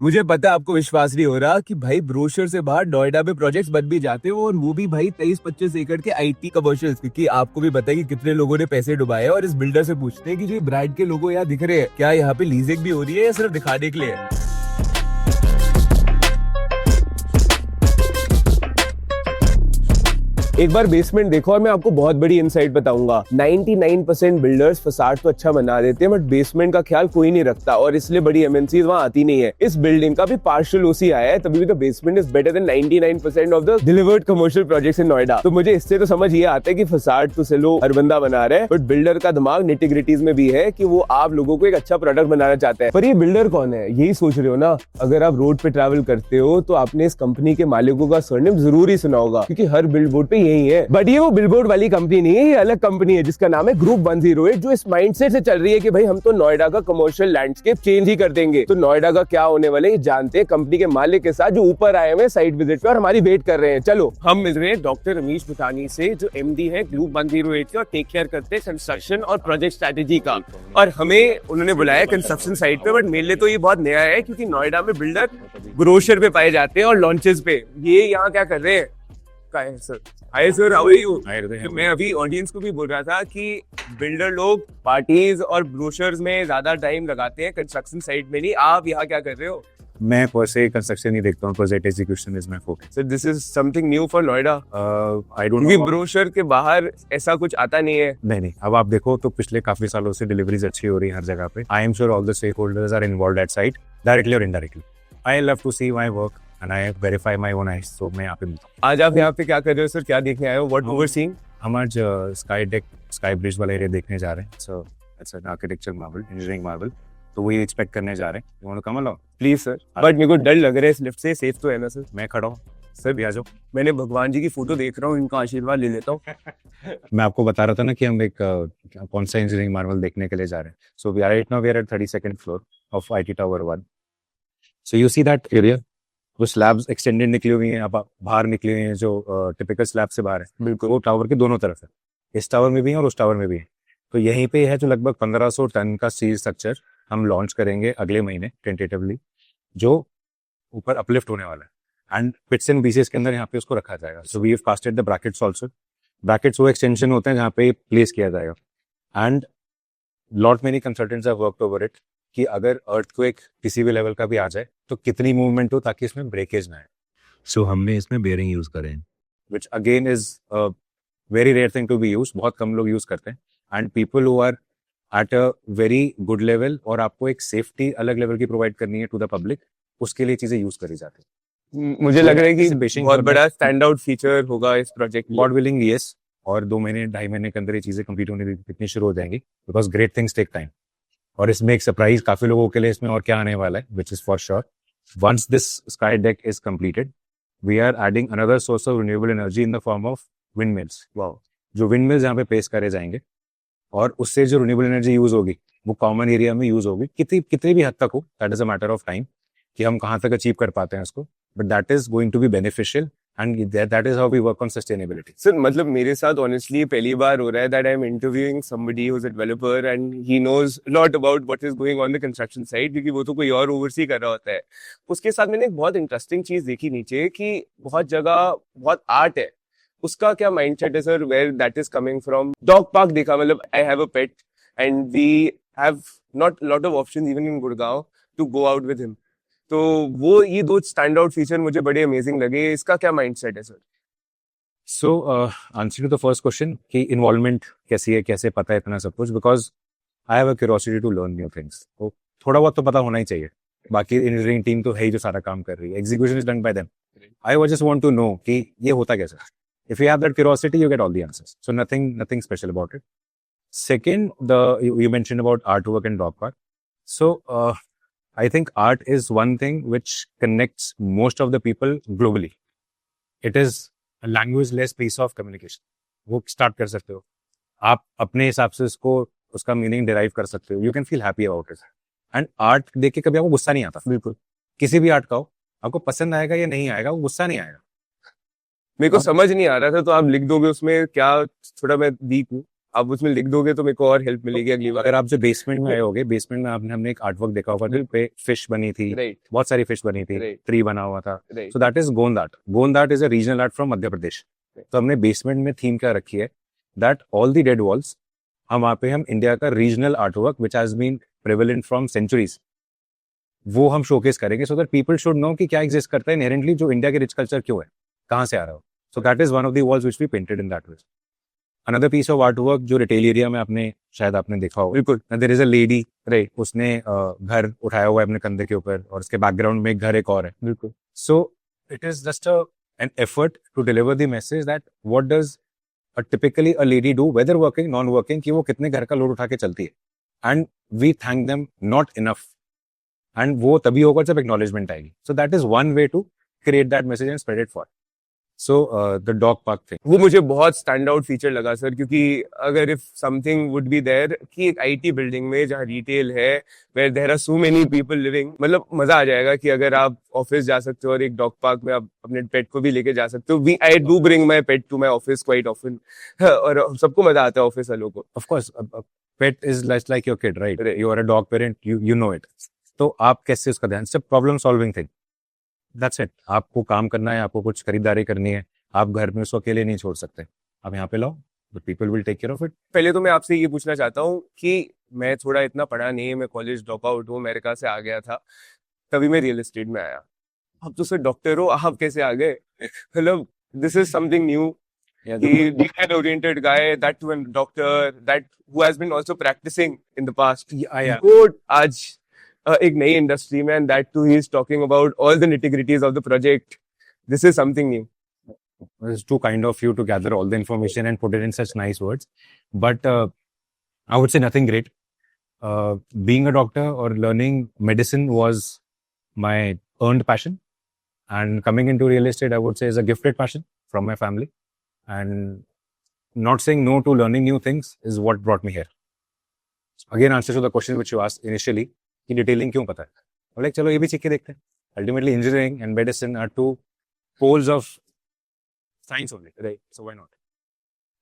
मुझे पता है आपको विश्वास नहीं हो रहा कि भाई ब्रोशर से बाहर नोएडा में प्रोजेक्ट्स बन भी जाते हो, और वो भी भाई 23-25 एकड़ के आईटी कमर्शियल्स, क्योंकि आपको भी पता है कि कितने लोगों ने पैसे डुबाए हैं। और इस बिल्डर से पूछते हैं कि जो ब्रांड के लोगो यहाँ दिख रहे हैं, क्या यहाँ पे लीजिंग भी हो रही है या सिर्फ दिखाने के लिए है? एक बार बेसमेंट देखो और मैं आपको बहुत बड़ी इनसाइट बताऊंगा। 99% बिल्डर्स फसाड तो अच्छा बना देते हैं, बट बेसमेंट का ख्याल कोई नहीं रखता, और इसलिए बड़ी एमएनसीज वहां आती नहीं है। इस बिल्डिंग का भी पार्शियल ओसी आया है, तभी भी the basement is better than 99% of the delivered commercial projects in Noida. तो मुझे इससे तो समझ ये आता है कि फसाड तो चलो हर बंदा बना रहा है, बट बिल्डर का दिमाग निटिग्रिटीज में भी है कि वो आप लोगों को एक अच्छा प्रोडक्ट बनाना चाहता है। पर ये बिल्डर कौन है, यही सोच रहे हो ना? अगर आप रोड पे ट्रैवल करते हो तो आपने इस कंपनी के मालिकों का सरनेम जरूर ही सुना होगा, क्योंकि हर बिलबोर्ड पे यही है। बट ये वो बिलबोर्ड वाली कंपनी नहीं है, ये अलग कंपनी है जिसका नाम है ग्रुप 108, जो इस माइंडसेट से चल रही है कि भाई हम तो नोएडा का कमर्शियल लैंडस्केप चेंज ही कर देंगे। तो नोएडा का क्या होने वाला है जानते हैं कंपनी के मालिक के साथ, जो ऊपर आए हुए साइट विजिट पे और हमारी वेट कर रहे हैं। चलो हम मिल रहे हैं डॉक्टर रमेश भुटानी से, जो एमडी है ग्रुप 108 के और टेक केयर करते हैं कंस्ट्रक्शन और प्रोजेक्ट स्ट्रेटेजी का। और हमें उन्होंने बुलाया कंस्ट्रक्शन साइट पे, बट मेरे लिए तो ये बहुत नया है, क्योंकि नोएडा में बिल्डर ग्रोशर पे पाए जाते हैं और लॉन्चेस पे। ये यहाँ क्या कर रहे हैं? Sir hi sir, how are you? मैं अभी ऑडियंस को भी बोल रहा था कि बिल्डर लोग पार्टीज और ब्रोशर्स में ज्यादा टाइम लगाते हैं, कंस्ट्रक्शन साइट में नहीं। आप यहाँ क्या कर रहे हो? मैं वैसे कंस्ट्रक्शन ही देखता हूँ, project execution is my focus. Sir this is something new for Noida. I don't क्योंकि नो, ब्रोशर के बाहर ऐसा कुछ आता नहीं है। नहीं, अब आप देखो तो पिछले काफी सालों से डिलीवरीज अच्छी हो रही है हर जगह पे। I am sure all the stakeholders are involved at site, directly और indirectly. I love to see my work and I verify my own eyes. तो मैं यहाँ पे मिलता हूँ। आज आप यहाँ पे क्या कर रहे हो सर? क्या देखने आए हो? What overseeing? हम आज स्काई डेक, स्काई ब्रिज वाला एरिया देखने जा रहे हैं। So it's an architecture marvel, engineering marvel, तो वही एक्सपेक्ट करने जा रहे हैं। You want to come along? Please sir. But मेरे को डर लग रहा है इस लिफ्ट से। सेफ तो है ना सर? मैं खड़ा हूँ सर भी, आ जाओ। मैंने भगवान जी की फोटो देख रहा हूँ, इनका आशीर्वाद ले लेता हूँ। मैं आपको बता रहा था ना कि हम एक कौन सा इंजीनियरिंग मार्वल देखने के लिए जा रहे हैं। So we are right now, we are at 32nd floor of IT tower 1। So you see that area, वो स्लैब्स एक्सटेंडेड निकली हुई हैं, अब बाहर निकली हुई हैं, जो टिपिकल स्लैब से बाहर है। बिल्कुल वो टावर के दोनों तरफ है, इस टावर में भी है और उस टावर में भी है। तो यहीं पे है जो लगभग 1500 टन का स्टील स्ट्रक्चर हम लॉन्च करेंगे अगले महीने टेंटेटिवली, जो ऊपर अपलिफ्ट होने वाला है एंड पिट्स एंड पीसेस के अंदर यहाँ पे उसको रखा जाएगा। So we have casted the brackets also. Brackets वो एक्सटेंशन होते हैं जहाँ पे प्लेस किया जाएगा। And lot many consultants have worked over it कि अगर अर्थक्वेक किसी भी लेवल का भी आ जाए तो कितनी मूवमेंट हो ताकि इसमें ब्रेकेज ना आए। सो हमने इसमें बेयरिंग यूज करे हैं, which again is very rare thing to be use, बहुत कम लोग यूज करते हैं। And people who are at a very good level, और आपको एक सेफ्टी अलग लेवल की प्रोवाइड करनी है टू द पब्लिक, उसके लिए चीजें यूज करी जाती है। मुझे लग रहा है कि बहुत बड़ा स्टैंड आउट फीचर होगा इस प्रोजेक्ट। गॉड विलिंग यस, और 2 महीने 2.5 महीने के अंदर ये चीजें कंप्लीट होने कितनी शुरू हो जाएंगी, because great things take time. और इसमें एक सरप्राइज काफी लोगों के लिए इसमें और क्या आने वाला है, which is for sure once this sky deck is completed, we are adding another source of renewable energy in the form of wind mills. जो विंड मिल्स यहाँ पे पेश करे जाएंगे, और उससे जो रिन्यूएबल एनर्जी यूज होगी वो कॉमन एरिया में यूज होगी, कितनी भी हद तक हो, that is a matter of time कि हम कहाँ तक अचीव कर पाते हैं उसको, but that is going to be beneficial and that is how we work on sustainability. Sir मतलब मेरे साथ ऑनेस्टली पहली बार हो रहा है that I'm interviewing somebody who's a developer and he knows a lot about what is going on the construction side, क्योंकि वो तो कोई और ओवरसी कर रहा होता है। उसके साथ मैंने एक बहुत इंटरेस्टिंग चीज देखी नीचे, कि बहुत जगह बहुत आर्ट है। उसका क्या माइंडसेट है sir? Where that is coming from? Dog park देखा, मतलब I have a pet and we have not lot of options even in Gurgaon to go out with him. तो वो ये 2 स्टैंड आउट फीचर मुझे बड़े अमेजिंग लगे। इसका क्या माइंडसेट है sir? So answer to the first question कि इन्वॉल्वमेंट कैसी है, कैसे पता है इतना सब कुछ, because I have a curiosity to learn new things. तो थोड़ा बहुत तो पता होना ही चाहिए। बाकी इंजीनियरिंग टीम तो है ही जो सारा काम कर रही है, execution is done by them. I just want to know कि ये होता कैसे। If you have that curiosity you get all the answers, so nothing special about it. Second, you mentioned about artwork and dog park. So I think art is one thing which connects most of the people globally. It is a language-less piece of communication. वो start कर सकते हो आप अपने हिसाब से, उसका meaning derive कर सकते हो। You can feel happy about it. And art देख के कभी आपको गुस्सा नहीं आता। बिल्कुल, किसी भी आर्ट का हो, आपको पसंद आएगा या नहीं आएगा, वो गुस्सा नहीं आएगा। मेरे को समझ नहीं आ रहा था, तो आप लिख दोगे उसमें क्या? थोड़ा मैं वीक हूँ, आप उसमें लिख दोगे तो मेरे को और हेल्प मिलेगी अगली बार। अगर आप जो बेसमेंट में आए होगे, बेसमेंट में आपने हमने एक आर्टवर्क देखा होगा जिस पे फिश बनी थी, राइट बहुत सारी फिश बनी थी, राइट ट्री बना हुआ था। Right so that is Gond art. Gond art is a regional art from Madhya Pradesh. तो हमने बेसमेंट में थीम क्या रखी है, that all the dead walls, हम वहाँ पे हम इंडिया का regional artwork which has been prevalent from centuries, वो हम शोकेस करेंगे so that people should know कि क्या एग्जिस्ट करता है इनहेरेंटली, जो इंडिया के रिच कल्चर क्यों है, कहाँ से आ रहा हो. So that is one of the walls which we painted in that way. Another piece of art work जो रिटेल एरिया में आपने शायद आपने देखा हो, बिल्कुल there is a lady, right, उसने घर उठाया हुआ है अपने कंधे के ऊपर और उसके बैकग्राउंड में एक घर एक और है. बिल्कुल so it is just an effort to deliver the message that what does typically a lady do, whether working non working, कि वो कितने घर का लोड उठा के चलती है. And we thank them not enough, and वो तभी होगा जब एक्नॉलेजमेंट आएगी. So that is one way to create that message and spread it for. So the dog park thing, वो मुझे बहुत स्टैंड आउट फीचर लगा सर, क्योंकि अगर if something would be there कि एक आईटी बिल्डिंग में जहाँ रिटेल है, where there are so many people living, मतलब मजा आ जाएगा कि अगर आप ऑफिस जा सकते हो और एक डॉग पार्क में आप अपने पेट को भी लेके जा सकते हो. We I do bring my pet to my office quite often और सबको मजा आता है ऑफिस वालों को. of course pet is like your kid, right? Right. You are a dog parent, you know it. तो आप कैसे उसका ध्यान, सिर्फ problem solving thing, that's it. आपको काम करना है, आपको कुछ खरीदारी करनी है, आप घर में उसको अकेले नहीं छोड़ सकते, आप यहाँ पे लाओ, the people will take care of it. पहले तो मैं आपसे ये पूछना चाहता हूँ कि मैं थोड़ा इतना पढ़ा नहीं, मैं कॉलेज ड्रॉप आउट हूँ, अमेरिका से आ गया था, तभी मैं रियल एस्टेट में आया. आप तो सर डॉक्टर हो, आप कैसे आ गए? मतलब this is something new. Detail oriented guy, that to a doctor that who has been also practicing in the past. वो आज एक नई इंडस्ट्री में, and that too he is talking about all the nitty-gritties of the project. This is something new. It's too kind of you to gather all the information and put it in such nice words. But I would say nothing great. Being a doctor or learning medicine was my earned passion. And coming into real estate, I would say, is a gifted passion from my family. And not saying no to learning new things is what brought me here. Again, answer to the question which you asked initially, कि detailing क्यों पता है? I'm like, चलो ये भी सीख के देखते हैं. Ultimately, engineering and medicine are two poles of science only, right? So why not?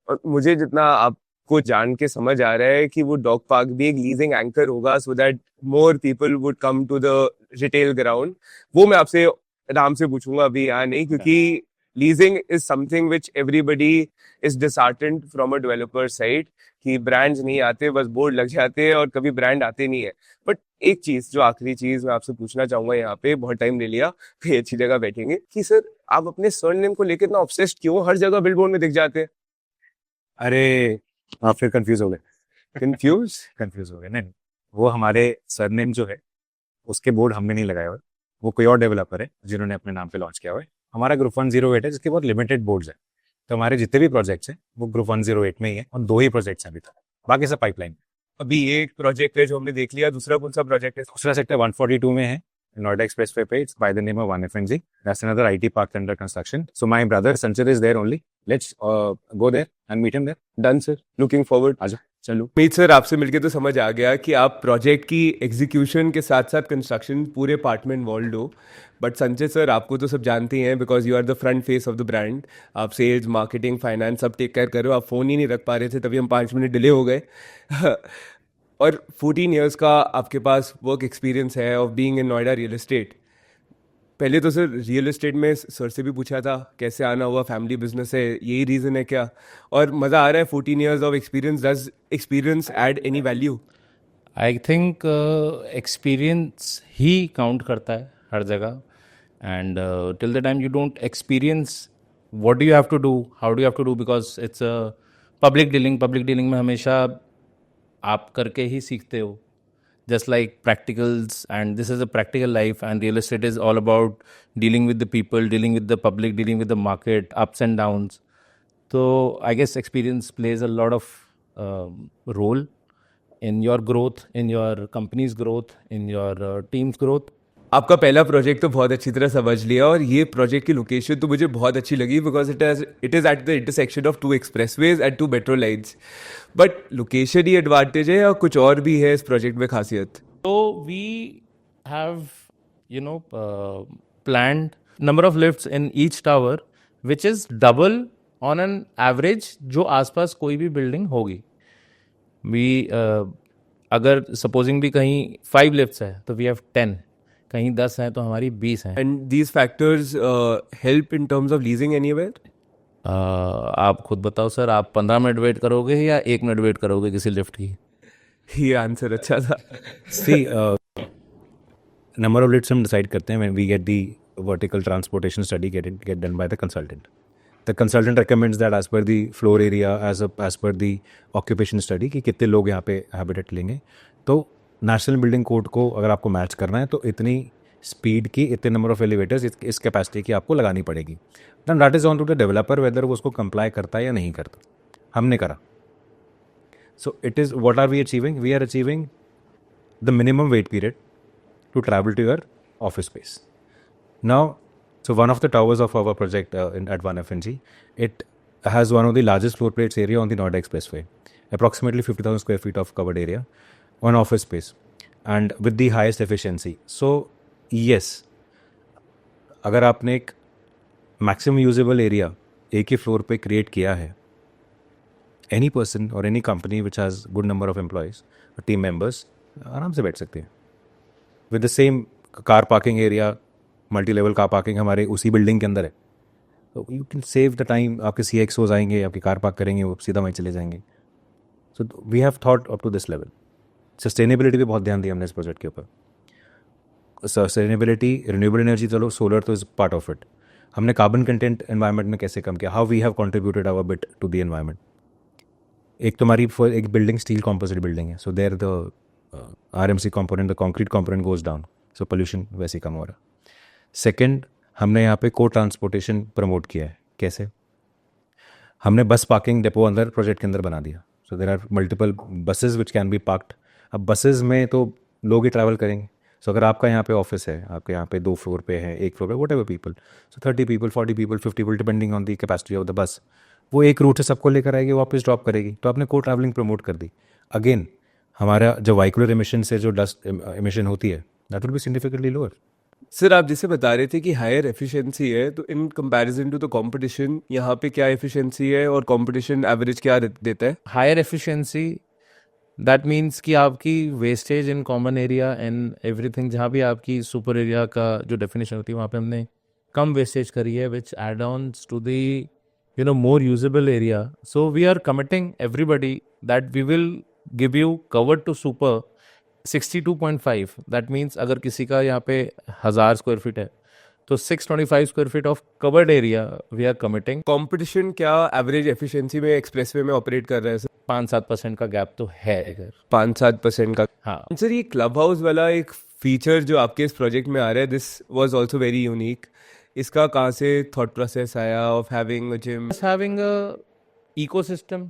और मुझे जितना आपको जान के समझ आ रहा है कि वो डॉग पार्क भी एक लीजिंग एंकर होगा, so that more people would come to the retail ground. वो मैं आपसे आराम से पूछूंगा अभी, यहाँ नहीं, क्योंकि leasing is something which everybody is disheartened from a developer side, कि ब्रांड्स नहीं आते, बस बोर्ड लग जाते हैं और कभी ब्रांड आते नहीं है. बट एक चीज, जो आखिरी चीज मैं आपसे पूछना चाहूंगा, यहाँ पे बहुत टाइम ले लिया, कहीं अच्छी जगह बैठेंगे, कि सर आप अपने सरनेम को लेकर इतना ऑब्सेस्ड क्यों? हर जगह बिलबोर्ड में दिख जाते हैं. अरे आप फिर कंफ्यूज हो गए. कंफ्यूज हो गए. नहीं, वो हमारे सरनेम जो है उसके बोर्ड हमने नहीं लगाए हुए, वो कोई और डेवलपर है जिन्होंने अपने नाम पे लॉन्च किया हुआ है. हमारा ग्रुप 108 है, जिसके बहुत लिमिटेड बोर्ड्स है. तो हमारे जितने भी प्रोजेक्ट्स हैं वो ग्रुप 108 में ही है, और 2 ही प्रोजेक्ट्स हैं अभी तक, बाकी सब पाइपलाइन. अभी एक प्रोजेक्ट है जो हमने देख लिया, दूसरा कौन सा प्रोजेक्ट है? दूसरा सेक्टर 142 में है, नोएडा एक्सप्रेसवे पे. It's by the name of 1FNG. That's another IT park under construction. So my brother Sanchit is there only. Let's go there and meet him there. Done sir, looking forward. आजा, चलो. उम्मीद sir आपसे मिलके तो समझ आ गया कि आप प्रोजेक्ट की एग्जीक्यूशन के साथ साथ कंस्ट्रक्शन पूरे पार्ट में इन्वॉल्व हो. बट संचित सर, आपको तो सब जानते ही हैं, because you are the front face of the brand. आप सेल्स, मार्केटिंग, फाइनेंस सब टेक केयर करो. आप फ़ोन ही नहीं रख पा रहे थे, तभी हम 5 मिनट डिले हो गए. और 14 ईयर्स का आपके पास वर्क एक्सपीरियंस है of being in Noida real estate. पहले तो सर रियल एस्टेट में सर से भी पूछा था कैसे आना हुआ, फैमिली बिजनेस है, यही रीज़न है क्या? और मज़ा आ रहा है. 14 years of experience, does experience add any value? I think experience ही काउंट करता है हर जगह. And till the time you don't experience what do you have to do, how do you have to do, because it's public dealing में हमेशा आप करके ही सीखते हो. Just like practicals, and this is a practical life, and real estate is all about dealing with the people, dealing with the public, dealing with the market, ups and downs. So I guess experience plays a lot of role in your growth, in your company's growth, in your team's growth. आपका पहला project तो बहुत अच्छी तरह समझ लिया, और ये प्रोजेक्ट की लोकेशन तो मुझे बहुत अच्छी लगी, because it is at the intersection of 2 expressways and 2 metro lines. But location he advantage है या कुछ और भी है इस प्रोजेक्ट में खासियत? So we have, planned number of lifts in each tower, which is double on an average जो आसपास कोई भी बिल्डिंग होगी. वी अगर सपोजिंग भी कहीं 5 लिफ्ट्स है तो वी हैव 10, कहीं 10 हैं तो हमारी 20 हैं. And these factors help in terms of leasing anywhere? आप खुद बताओ सर, आप 15 मिनट वेट करोगे या 1 मिनट वेट करोगे किसी लिफ्ट की? ये आंसर अच्छा था. See, number of lifts हम decide करते हैं when we get the vertical transportation study get done by the consultant. The consultant recommends that as per the floor area, as per the occupation study कि कितने लोग यहाँ पे habitat लेंगे. तो नेशनल बिल्डिंग कोड को अगर आपको मैच करना है तो इतनी स्पीड की, इतने नंबर ऑफ एलिवेटर्स इस कैपेसिटी की आपको लगानी पड़ेगी. Then that is on to the developer whether वो उसको कंप्लाई करता है या नहीं करता. हमने करा. So it is what are we achieving? We are achieving the minimum wait period to travel to your office space. Now, so one of the towers of our project at 1FNG, it has one of the largest floor plates area on the Noida Expressway, approximately 50,000 square feet of covered area on office space, and with the highest efficiency. So, yes, अगर आपने एक maximum usable area एक ही floor पे create किया है, any person or any company which has good number of employees or team members आराम से बैठ सकते हैं. With the same car parking area, multi level car parking हमारे उसी बिल्डिंग के अंदर है. तो you can save the time. आपके CXOs आएंगे, आपकी कार पार्क करेंगे, वो सीधा वहीं चले जाएंगे. So we have thought up to this level. Sustainability पे बहुत ध्यान दिया हमने इस प्रोजेक्ट के ऊपर. सस्टेनेबिलिटी, रिन्यूएबल एनर्जी, चलो सोलर तो इज पार्ट ऑफ इट. हमने कार्बन कंटेंट एनवायरनमेंट में कैसे कम किया, how we have contributed our bit to the environment. एक तुम्हारी एक बिल्डिंग स्टील कॉम्पोजिट बिल्डिंग है, so there the RMC component, the concrete component goes down, so pollution वैसे ही कम हो रहा. सेकेंड, हमने यहाँ पे को ट्रांसपोर्टेशन प्रमोट किया है. कैसे? हमने बस पार्किंग डिपो अंदर प्रोजेक्ट के अंदर बना दिया. So there are multiple buses which can be parked. अब बसेज में तो लोग ही ट्रैवल करेंगे. सो अगर आपका यहाँ पे ऑफिस है, आपके यहाँ पे 2 फ्लोर पे है, 1 फ्लोर पे, what ever people, so 30 people, 40 people, 50 people, depending on the capacity of the bus, वो एक रूट से सबको लेकर आएगी, वापस ड्रॉप करेगी. तो आपने को ट्रैवलिंग प्रमोट कर दी. अगेन हमारा जो वाइकुलर एमिशन से जो डस्ट एमिशन होती है, that will be significantly lower. Sir, आप जैसे बता रहे थे कि हायर एफिशिएंसी है, तो in comparison to the competition यहाँ पे क्या एफिशिएंसी है और कंपटीशन एवरेज क्या देता है? हायर एफिशिएंसी दैट मीन्स कि आपकी wastage in common area and everything, जहाँ भी आपकी सुपर एरिया का जो डेफिनेशन होती है वहाँ पे हमने कम वेस्टेज करी है, which add ons to the more usable area. So we are committing everybody that we will give you covered to super 62.5. That means अगर किसी का यहाँ पे 1000 स्क्वायर फीट है तो 625 square feet of covered area we are committing. Competition क्या average efficiency में expressway में ऑपरेट कर रहा है सर? 5-7% का गैप तो है इधर. 5-7% का. हाँ सर, ये क्लब हाउस वाला एक फीचर जो आपके इस प्रोजेक्ट में आ रहा है, this was also very unique. इसका कहाँ से थॉट प्रोसेस आया of having a gym? Having a ecosystem.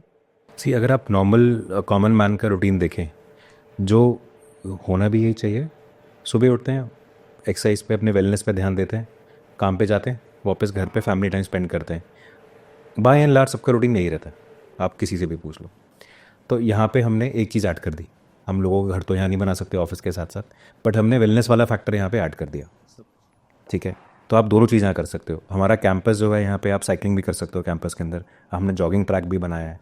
See, अगर आप नॉर्मल कॉमन मैन का रूटीन देखें, जो होना भी यही चाहिए. सुबह उठते हैं, एक्सरसाइज पे, अपने वेलनेस पे ध्यान देते हैं, काम पे जाते हैं, वापस घर पे फैमिली टाइम स्पेंड करते हैं. बाय एंड लार्ज सबका रूटीन यही रहता है, आप किसी से भी पूछ लो. तो यहाँ पे हमने एक चीज़ ऐड कर दी. हम लोगों का घर तो यहाँ नहीं बना सकते ऑफिस के साथ साथ, बट हमने वेलनेस वाला फैक्टर यहाँ पे ऐड कर दिया. ठीक है, तो आप दोनों चीज़ें कर सकते हो. हमारा कैंपस जो है, यहाँ पे आप साइकिलिंग भी कर सकते हो कैंपस के अंदर. हमने जॉगिंग ट्रैक भी बनाया है,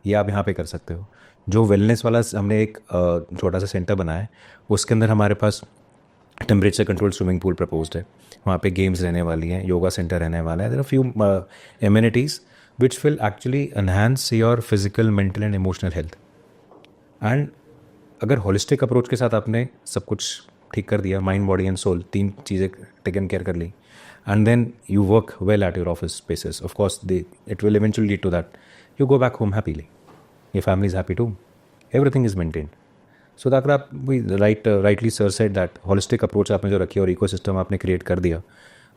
ये आप यहाँ पे कर सकते हो. जो वेलनेस वाला हमने एक छोटा सा सेंटर बनाया है, उसके अंदर हमारे पास temperature control swimming pool proposed है. वहाँ पे गेम्स रहने वाली हैं, योगा सेंटर रहने वाला है. There are few amenities which will actually enhance your physical, mental and emotional health. And अगर होलिस्टिक अप्रोच के साथ आपने सब कुछ ठीक कर दिया, माइंड, बॉडी एंड सोल, 3 चीज़ें टेकन केयर कर ली, and then you work well at your office spaces, of course it will eventually lead to that you go back home happily. Your family is happy too. Everything is maintained. So that आप rightly sir said that holistic approach आपने जो रखी और ecosystem आपने create कर दिया,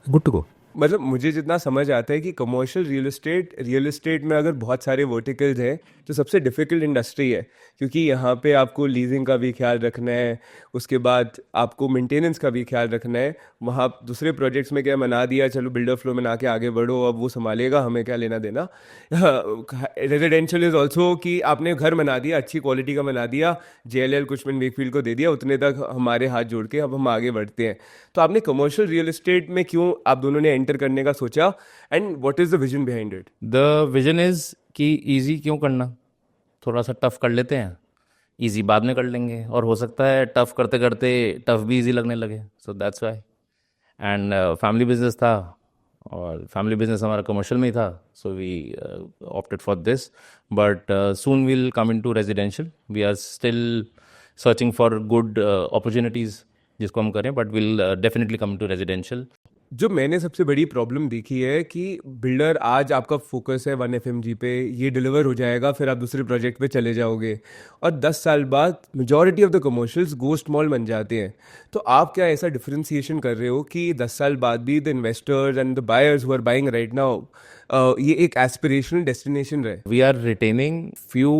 good to go. मतलब मुझे जितना समझ आता है कि कमर्शियल रियल एस्टेट में अगर बहुत सारे वर्टिकल्स हैं तो सबसे डिफ़िकल्ट इंडस्ट्री है, क्योंकि यहाँ पे आपको लीजिंग का भी ख्याल रखना है, उसके बाद आपको मेंटेनेंस का भी ख्याल रखना है. वहाँ दूसरे प्रोजेक्ट्स में क्या बना दिया, चलो बिल्डर फ्लो में ना के आगे बढ़ो, अब वो संभालेगा, हमें क्या लेना देना. रेजिडेंशियल इज ऑल्सो कि आपने घर बना दिया, अच्छी क्वालिटी का बना दिया, JLL कुचमन वेकफील्ड को दे दिया, उतने तक हमारे हाथ जोड़ के अब हम आगे बढ़ते हैं. तो आपने कमर्शियल रियल एस्टेट में क्यों आप दोनों ने एंटर करने का सोचा, and what is the vision behind it? The vision is कि इजी क्यों करना, थोड़ा सा टफ कर लेते हैं. इजी बाद में कर लेंगे, और हो सकता है टफ करते करते टफ भी इजी लगने लगे. So that's why. And family business था, और फैमिली बिजनेस हमारा कमर्शियल में ही था. So we opted for this. But soon will come into residential. We are still searching for good opportunities जिसको हम करें, but will definitely come to residential. जो मैंने सबसे बड़ी प्रॉब्लम देखी है कि बिल्डर आज आपका फोकस है 1 FMG पे, ये डिलीवर हो जाएगा, फिर आप दूसरे प्रोजेक्ट पे चले जाओगे, और 10 साल बाद majority of the commercials ghost mall बन जाते हैं. तो आप क्या ऐसा डिफरेंशिएशन कर रहे हो कि 10 साल बाद भी the investors and the buyers who are buying right now ये एक एस्पिरेशनल डेस्टिनेशन रहे? We are retaining few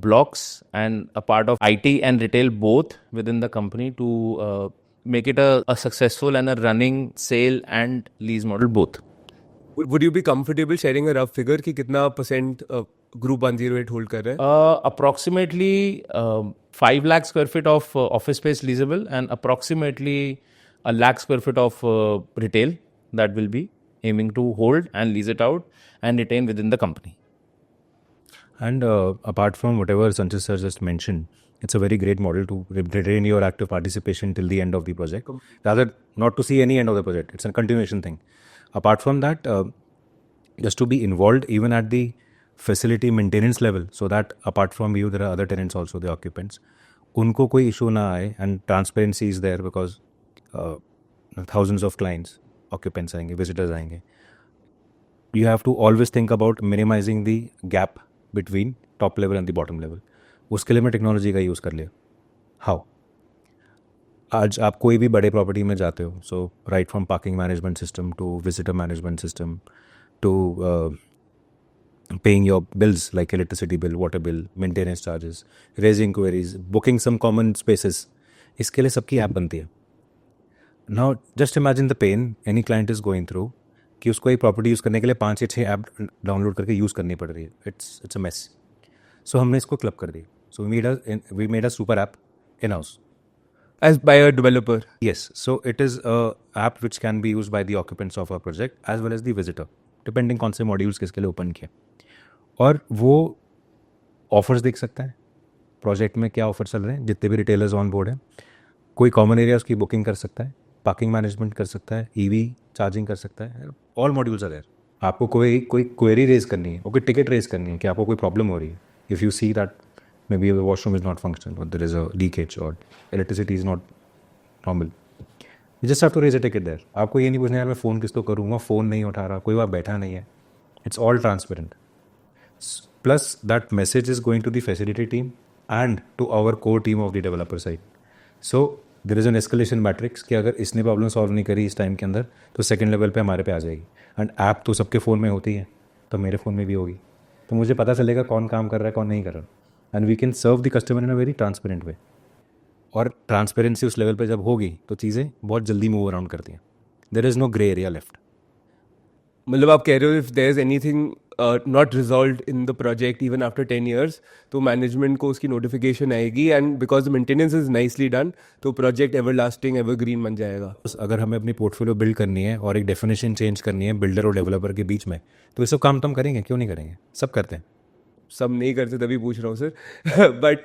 blocks and a part of IT and retail both within the company to make it a successful and a running sale and lease model both. Would you be comfortable sharing a rough figure कि कितना percent group 108 hold कर रहा है? Approximately 5 lakh square feet of office space leasable, and approximately a lakh square feet of retail that will be aiming to hold and lease it out and retain within the company. And apart from whatever Sanchit sir just mentioned, it's a very great model to retain your active participation till the end of the project. Rather, not to see any end of the project. It's a continuation thing. Apart from that, just to be involved even at the facility maintenance level, so that apart from you, there are other tenants also, the occupants. उनको कोई issue ना आए, and transparency is there because thousands of clients, occupants आएंगे, visitors आएंगे. You have to always think about minimizing the gap between top level and the bottom level. उसके लिए मैं technology का यूज़ कर लिया. हाउ? आज आप कोई भी बड़े प्रॉपर्टी में जाते हो, so right from parking management system to visitor management system to paying your bills like electricity bill, water bill, maintenance charges, raising queries, booking some common spaces, इसके लिए सबकी ऐप बनती है. Now just imagine the pain any client is going through कि उसको एक property use करने के लिए 5 या 6 ऐप डाउनलोड करके यूज़ करनी पड़ रही है. It's a mess. सो हमने इसको क्लब कर दी. So we made a super app in house. As by a developer? Yes, so it is a app which can be used by the occupants of our project as well as the visitor, depending कौन से modules किसके लिए open किए. और वो offers देख सकता है प्रोजेक्ट में क्या ऑफर चल रहे हैं, जितने भी रिटेलर्स ऑन बोर्ड हैं. कोई कॉमन एरिया उसकी बुकिंग कर सकता है, पार्किंग मैनेजमेंट कर सकता है, ईवी चार्जिंग कर सकता है. All modules are there. आपको कोई क्वेरी रेज करनी है, कोई टिकट रेज करनी है कि आपको कोई प्रॉब्लम हो रही है, if you see that maybe the washroom is not functional or there is a leakage or electricity is not normal, you just have to raise a ticket there. आपको ये नहीं पूछना यार मैं फ़ोन किस तो करूँगा, फ़ोन नहीं उठा रहा, कोई वहाँ बैठा नहीं है. It's all transparent. Plus that message is going to the facility team and to our core team of the developer side. So there is an escalation matrix कि अगर इसने प्रॉब्लम सॉल्व नहीं करी इस टाइम के अंदर तो सेकेंड लेवल पे हमारे पे आ जाएगी. एंड ऐप तो सबके फ़ोन में होती है, तो मेरे फ़ोन में भी होगी, तो मुझे पता चलेगा कौन काम कर रहा है कौन नहीं कर रहा. And we can serve the customer in a very transparent way. और ट्रांसपेरेंसी उस लेवल पे जब होगी तो चीज़ें बहुत जल्दी मूव अराउंड करती हैं. There is no grey area left. मतलब आप कह रहे हो if there is anything not resolved in the project even after 10 years तो मैनेजमेंट को उसकी नोटिफिकेशन आएगी, and because the maintenance is nicely done तो प्रोजेक्ट एवरलास्टिंग एवरग्रीन बन जाएगा. अगर हमें अपनी पोर्टफोलियो बिल्ड करनी है और एक डेफिनेशन चेंज करनी है बिल्डर और डेवलपर के बीच में, तो ये सब काम तो हम करेंगे, क्यों नहीं करेंगे, सब करते हैं. सब नहीं करते तभी पूछ रहा हूँ सर. बट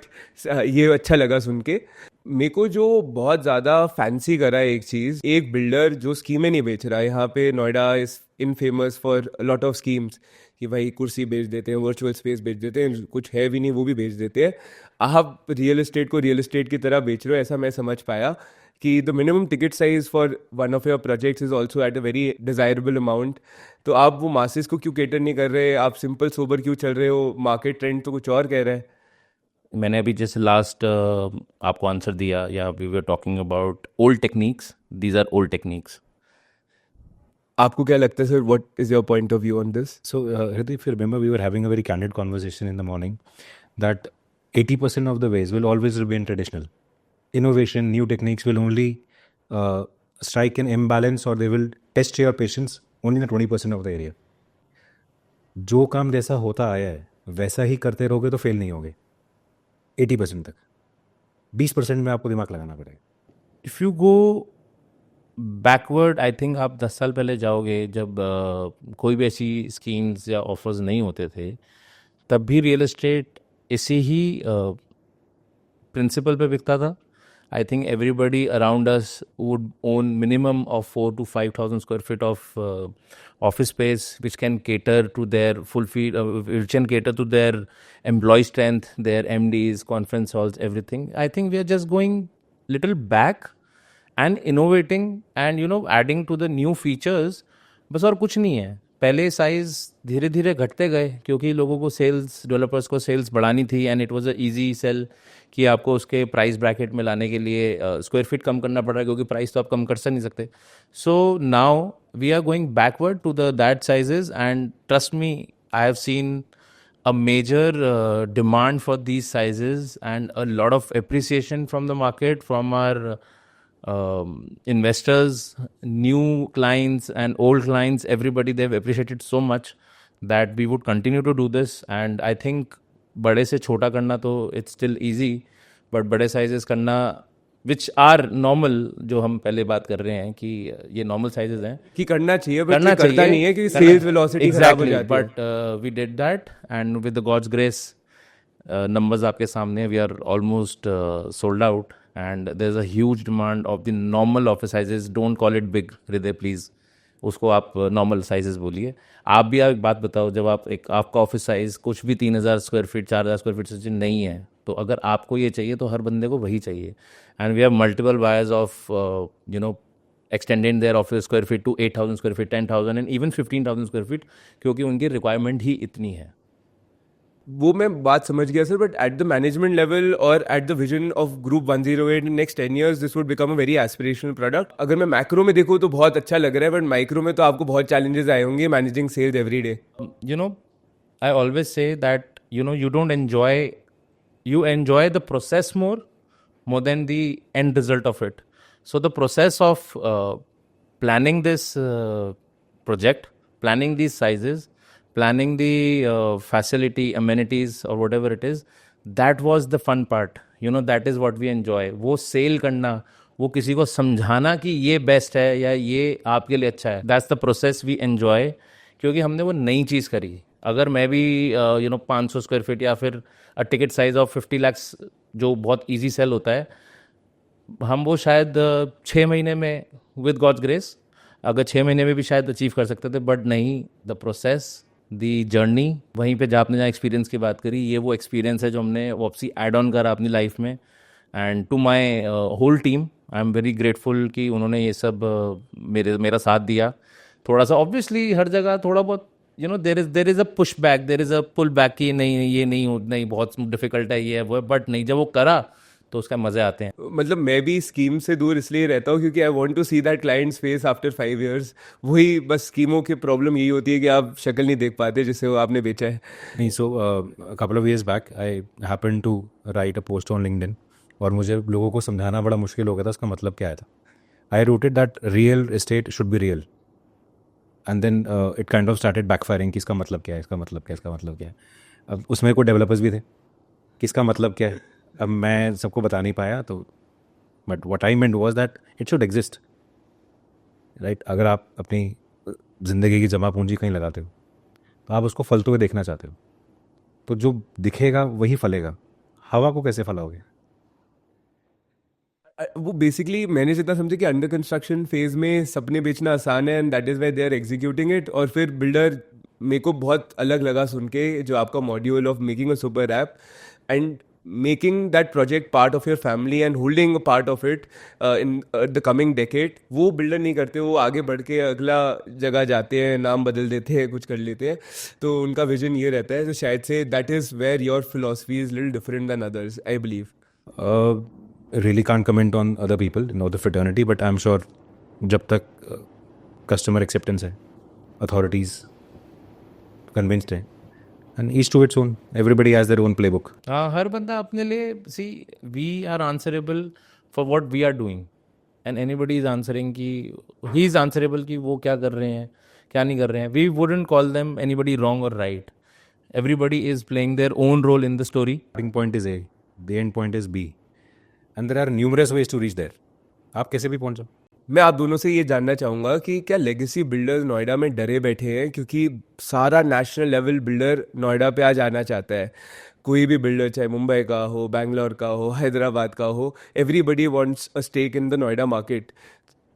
ये अच्छा लगा सुन के. मेरे को जो बहुत ज़्यादा फैंसी करा है एक चीज़, एक बिल्डर जो स्कीमें नहीं बेच रहा है. यहाँ पे Noida is in famous for lot of schemes कि भाई कुर्सी बेच देते हैं, वर्चुअल स्पेस बेच देते हैं, कुछ है भी नहीं वो भी बेच देते हैं. आप रियल एस्टेट को रियल एस्टेट की तरह बेच रहे हो, ऐसा मैं समझ पाया कि the minimum ticket size for one of your projects is also eight a very desirable amount. तो आप वो मासेस को क्यों केटर नहीं कर रहे, आप सिंपल सोबर क्यों चल रहे हो, मार्केट ट्रेंड तो कुछ और कह रहा है. मैंने अभी जैसे लास्ट आपको आंसर दिया, या we were talking about old techniques. These are old techniques. आपको क्या लगता है sir, what is your point of view on this? So, Hriday, if you remember, we were having a very candid conversation in the morning that 80% of the ways will always remain traditional. Innovation, new techniques will only strike an imbalance or they will test your patience only in 20% of the area. जो काम जैसा होता आया है वैसा ही करते रहोगे तो फेल नहीं होगे 80% तक. 20% में आपको दिमाग लगाना पड़ेगा. If you go backward, I think आप 10 साल पहले जाओगे जब कोई भी ऐसी स्कीम्स या ऑफर्स नहीं होते थे, तब भी रियल एस्टेट इसी ही प्रिंसिपल पे बिकता था, I think everybody around us would own minimum of 4 to 5,000 square feet of office space, which can cater to their which can cater to their employee strength, their MDs, conference halls, everything. I think we are just going little back and innovating and adding to the new features. बस और कुछ नहीं है. पहले size धीरे धीरे घटते गए क्योंकि लोगों को सेल्स डेवलपर्स को सेल्स बढ़ानी थी and it was a easy sale कि आपको उसके प्राइस ब्रैकेट में लाने के लिए स्क्वायर फीट कम करना पड़ रहा है क्योंकि प्राइस तो आप कम कर नहीं सकते. So now we are going backward to the that sizes and trust me I have seen a major demand for these sizes and a lot of appreciation from the market, from our investors, new clients and old clients. Everybody, they've appreciated so much that we would continue to do this. And I think बड़े से छोटा करना तो it's still easy, but बड़े sizes करना which are normal, जो हम पहले बात कर रहे हैं कि ये normal sizes हैं कि करना चाहिए but करना ये करता चाहिए नहीं है क्योंकि सेल्स वेलोसिटी खराब हो जाती है. But we did that and with the God's grace numbers आपके सामने, we are almost sold out and there is a huge demand of the normal office sizes. Don't call it big Hriday please, उसको आप normal sizes बोलिए. आप भी एक बात बताओ, जब आपका ऑफिस साइज कुछ भी 3,000 स्क्वायर फीट 4,000 स्क्वायर फीट से नहीं है, तो अगर आपको ये चाहिए तो हर बंदे को वही चाहिए. And we have multiple buyers of extending their office square feet to 8,000 square feet, 10,000 and even 15,000 square feet क्योंकि उनकी रिक्वायरमेंट ही इतनी है. वो मैं बात समझ गया sir, but at the management level और at the vision of group 108 in next 10 years this would become a very aspirational product. अगर मैं मैक्रो में देखूँ तो बहुत अच्छा लग रहा है, बट माइक्रो में तो आपको बहुत चैलेंजेस आए होंगे managing sales every day. I always say that you enjoy the process more than the end result of it. So the process of planning this project, planning these sizes, planning the facility, amenities or whatever it is, that was the fun part. That is what we enjoy. वो cell करना, वो किसी को समझाना कि ये best है या ये आपके लिए अच्छा है, that's the process we enjoy. क्योंकि हमने वो नई चीज़ करी. अगर मैं भी 500 स्क्वायर फीट या फिर टिकट साइज ऑफ 50 lakhs जो बहुत ईजी सेल होता है, हम वो शायद 6 महीने में विद गॉड्स ग्रेस अगर 6 महीने में भी शायद अचीव कर सकते थे, बट नहीं. द प्रोसेस, द जर्नी, वहीं पे आपने जहाँ एक्सपीरियंस की बात करी, ये वो एक्सपीरियंस है जो हमने वापसी ऐड ऑन करा अपनी लाइफ में. And to my whole team I am very grateful कि उन्होंने ये सब मेरा साथ दिया. थोड़ा सा ऑब्वियसली हर जगह थोड़ा बहुत there is a push back, there is a pull back कि नहीं ये नहीं बहुत डिफिकल्ट है ये वो, बट नहीं, जब वो करा तो उसका मजे आते हैं. मतलब मैं भी स्कीम से दूर इसलिए रहता हूँ क्योंकि I want to see that clients face after 5 years. वही बस स्कीमों की प्रॉब्लम यही होती है कि आप शक्ल नहीं देख पाते जिससे वो आपने बेचा है. नहीं, सो couple of years back I happened to write a post on LinkedIn और मुझे लोगों को समझाना बड़ा मुश्किल हो गया था उसका मतलब क्या था. I wrote it that real estate should be real and then it kind of started backfiring कि इसका मतलब क्या है, इसका मतलब क्या है, इसका मतलब क्या है. अब उसमें कोई डेवलपर्स भी थे कि इसका मतलब क्या है. अब मैं सबको बता नहीं पाया तो, but what I meant was that it should exist, right. अगर आप अपनी ज़िंदगी की जमा पूंजी कहीं लगाते हो तो आप उसको फलते हुए देखना चाहते हो, तो जो दिखेगा वही फलेगा. हवा को कैसे फलाओगे? वो बेसिकली मैंने जितना समझा कि अंडर कंस्ट्रक्शन फेज में सपने बेचना आसान है and that is why they are executing it. और फिर बिल्डर, मेरे को बहुत अलग लगा सुन के जो आपका module of making a super app and making that project part of your family and holding a part of it in the coming decade. वो बिल्डर नहीं करते, वो आगे बढ़ के अगला जगह जाते हैं, नाम बदल देते हैं, कुछ कर लेते हैं. तो उनका विजन ये रहता है. तो शायद से that is where your philosophy is little different than others, I believe. Really can't comment on other people, the fraternity, but I'm sure जब तक customer acceptance है, authorities convinced है, and each to its own, everybody has their own playbook. हर बंदा अपने लिए, see we are answerable for what we are doing and anybody is answering कि he is answerable कि वो क्या कर रहे हैं क्या नहीं कर रहे हैं. We wouldn't call them anybody wrong or right. Everybody is playing their own role in the story. Starting point is A, the end point is B, and there are numerous ways to reach there. आप कैसे भी पहुंच जाओ. मैं आप दोनों से ये जानना चाहूँगा कि क्या लेगेसी बिल्डर्स नोएडा में डरे बैठे हैं क्योंकि सारा नेशनल लेवल बिल्डर नोएडा पे आज आना चाहता है. कोई भी बिल्डर, चाहे मुंबई का हो, बैंगलोर का हो, हैदराबाद का हो, everybody wants a stake in the Noida market.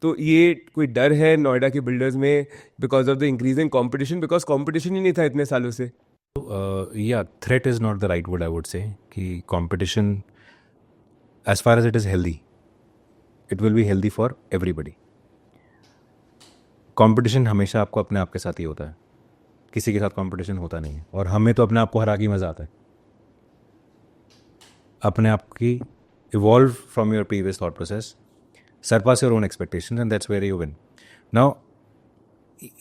तो ये कोई डर है नोएडा के बिल्डर्स में because of the increasing competition, because competition ही नहीं था इतने सालों से? Yeah, threat is not the right word, I would say. कि competition, as far as it is healthy, it will be healthy for everybody. Competition हमेशा आपको अपने आप के साथ ही होता है, किसी के साथ कंपटीशन होता नहीं है। और हमें तो अपने आप को हरा के मज़ा आता है, अपने आप की evolve from your previous thought process, surpass your own expectations, and that's where you win. Now,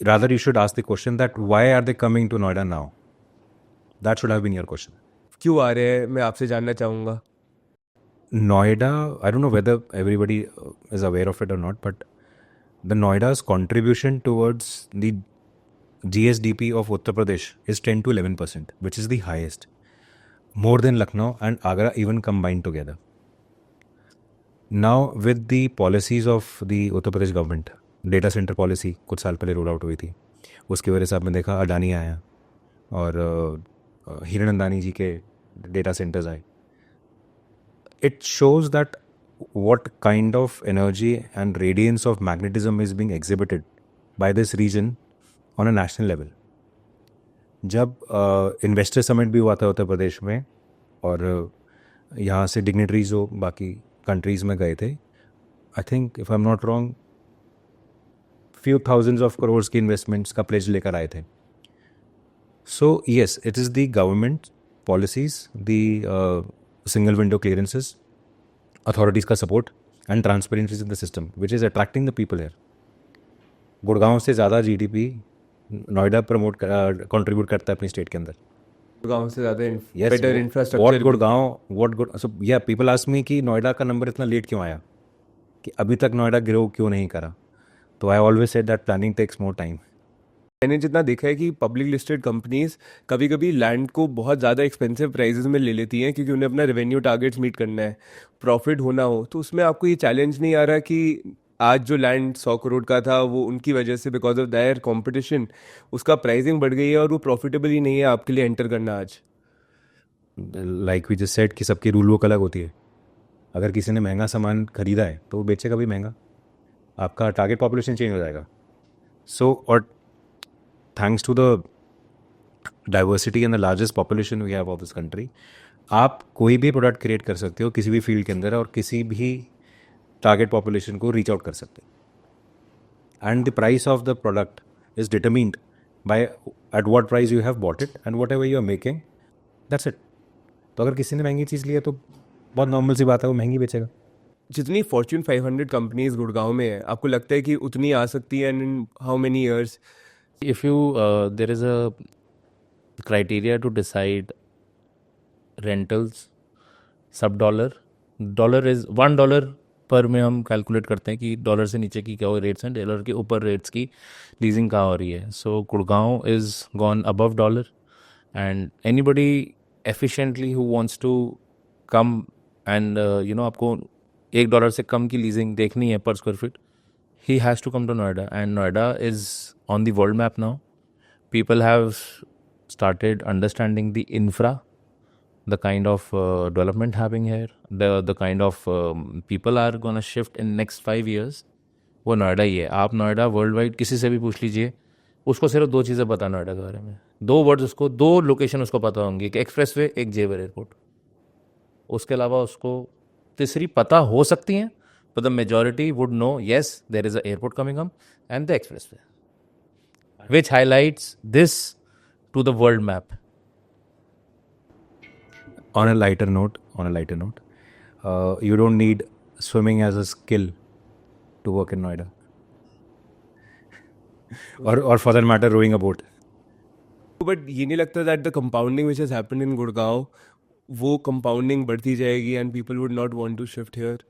rather you should ask the question that why are they coming to Noida now? That should have been your question. क्यों आ रहे हैं, मैं आपसे जानना चाहूँगा। Noida, I don't know whether everybody is aware of it or not, but the Noida's contribution towards the GSDP of Uttar Pradesh is 10 to 11%, which is the highest, more than Lucknow and Agra even combined together. Now, with the policies of the Uttar Pradesh government, data center policy कुछ साल पहले roll out हुई थी, उसकी वजह से आपने देखा अडानी आया और हीरन अंदानी जी के डेटा सेंटर्स आए। It shows that what kind of energy and radiance of magnetism is being exhibited by this region on a national level. जब इन्वेस्टर समिट भी हुआ था उत्तर प्रदेश में और यहाँ से डिग्नेटरीज हो बाकी कंट्रीज में गए थे, I think if I am not wrong few thousands of crore की इन्वेस्टमेंट्स का प्लेज लेकर आए थे। So yes, it is the government policies, the single window clearances, authorities का support and transparency in the system which is attracting the people here. Gurgaon से ज़्यादा GDP Noida contribute करता है अपनी स्टेट के अंदर। गुड़गांव से ज़्यादा Yes, better what infrastructure. Gurgaon so yeah, people ask me कि नोएडा का नंबर इतना लेट क्यों आया, कि अभी तक नोएडा ग्रो क्यों नहीं करा। तो I always said that planning takes more time. मैंने जितना देखा है कि पब्लिक लिस्टेड कंपनीज कभी कभी लैंड को बहुत ज़्यादा एक्सपेंसिव प्राइसेस में ले लेती हैं क्योंकि उन्हें अपना रेवेन्यू टारगेट्स मीट करना है, प्रॉफिट होना हो। तो उसमें आपको ये चैलेंज नहीं आ रहा कि आज जो लैंड 100 करोड़ का था वो उनकी वजह से बिकॉज ऑफ दायर कंपटीशन उसका प्राइसिंग बढ़ गई है और वो प्रॉफिटेबल ही नहीं है आपके लिए एंटर करना आज? लाइक वी जस्ट सेड कि सबकी रूल बुक अलग होती है। अगर किसी ने महंगा सामान खरीदा है तो वो बेचेगा भी महंगा, आपका टारगेट पॉपुलेशन चेंज हो जाएगा। सो और thanks to the diversity and the largest population we have of this country, आप कोई भी प्रोडक्ट क्रिएट कर सकते हो किसी भी फील्ड के अंदर और किसी भी टारगेट पॉपुलेशन को रीच आउट कर सकते हो। And the price of the product is determined by at what price you have bought it and whatever you are making, that's it. तो अगर किसी ने महंगी चीज़ ली है तो बहुत नॉर्मल सी बात है, वो महंगी बेचेगा। जितनी फॉर्च्यून 500 कंपनीज गुड़गांव में है, आपको लगता है कि उतनी आ सकती है in how many years? If you there is a criteria to decide rentals, sub dollar is $1 पर में हम कैलकुलेट करते हैं कि डॉलर से नीचे की क्या हो रेट्स हैं, डॉलर के ऊपर रेट्स की लीजिंग कहाँ हो रही है। So Gurgaon is gone above $, and anybody efficiently who wants to come and आपको $1 से कम की लीजिंग देखनी है पर square feet, he has to come to Noida, and Noida is on the world map now. People have started understanding the infra, the kind of development happening here, the kind of people are gonna shift in next 5 years. वो नोएडा ही है। आप Noida world wide किसी से भी पूछ लीजिए, उसको सिर्फ 2 चीज़ें पता नोएडा के बारे में, 2 वर्ड्स उसको, 2 लोकेशन उसको पता होंगी, एक एक्सप्रेसवे, एक जेवर एयरपोर्ट। उसके अलावा उसको तीसरी पता हो सकती हैं, but the majority would know, yes, there is an airport coming up and the expressway, which highlights this to the world map. On a lighter note, you don't need swimming as a skill to work in Noida, or for that matter, rowing a boat. But ये नहीं लगता that the compounding which has happened in Gurgaon, वो compounding बढ़ती जाएगी and people would not want to shift here?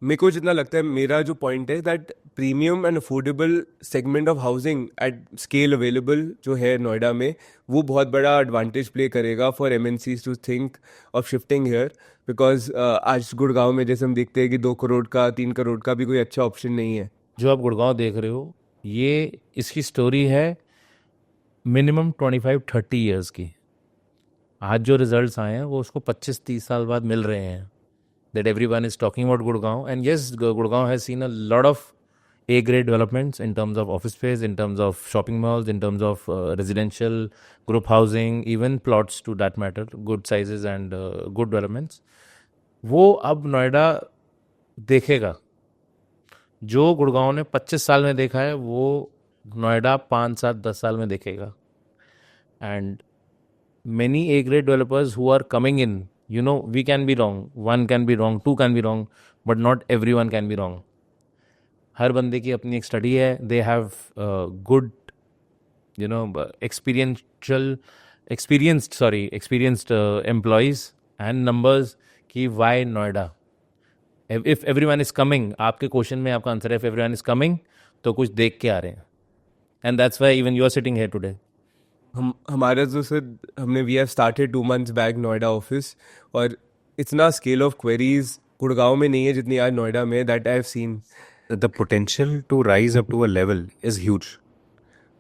मेरे को जितना लगता है, मेरा जो पॉइंट है that premium and affordable segment of housing at scale available जो है नोएडा में, वो बहुत बड़ा एडवांटेज प्ले करेगा for MNCs to think of shifting here. Because आज गुड़गांव में जैसे हम देखते हैं कि 2 करोड़ का 3 करोड़ का भी कोई अच्छा ऑप्शन नहीं है। जो आप गुड़गांव देख रहे हो, ये इसकी स्टोरी है मिनिमम 25-30 ईयर्स की। आज जो रिजल्ट्स आए हैं वो उसको 25-30 साल बाद मिल रहे हैं. That everyone is talking about Gurgaon, and yes, Gurgaon has seen a lot of A-grade developments in terms of office space, in terms of shopping malls, in terms of residential, group housing, even plots to that matter, good sizes and good developments. वो अब नोएडा देखेगा. जो गुड़गांव ने 25 साल में देखा है वो नोएडा 5-7-10 साल में देखेगा. And many A-grade developers who are coming in, we can be wrong, one can be wrong, two can be wrong, but not everyone can be wrong. हर बंदे की अपनी एक स्टडी है. They have good, experienced employees and numbers कि why Noida. If everyone is coming, आपके question में आपका answer है if everyone is coming, तो कुछ देख के आ रहे हैं. And that's why even you are sitting here today. हमारा जो सर हमने we have started 2 months back Noida office, और इतना स्केल ऑफ क्वेरीज गुड़गांव में नहीं है जितनी आज नोएडा में, that I have scene. The potential to rise up to a level is huge.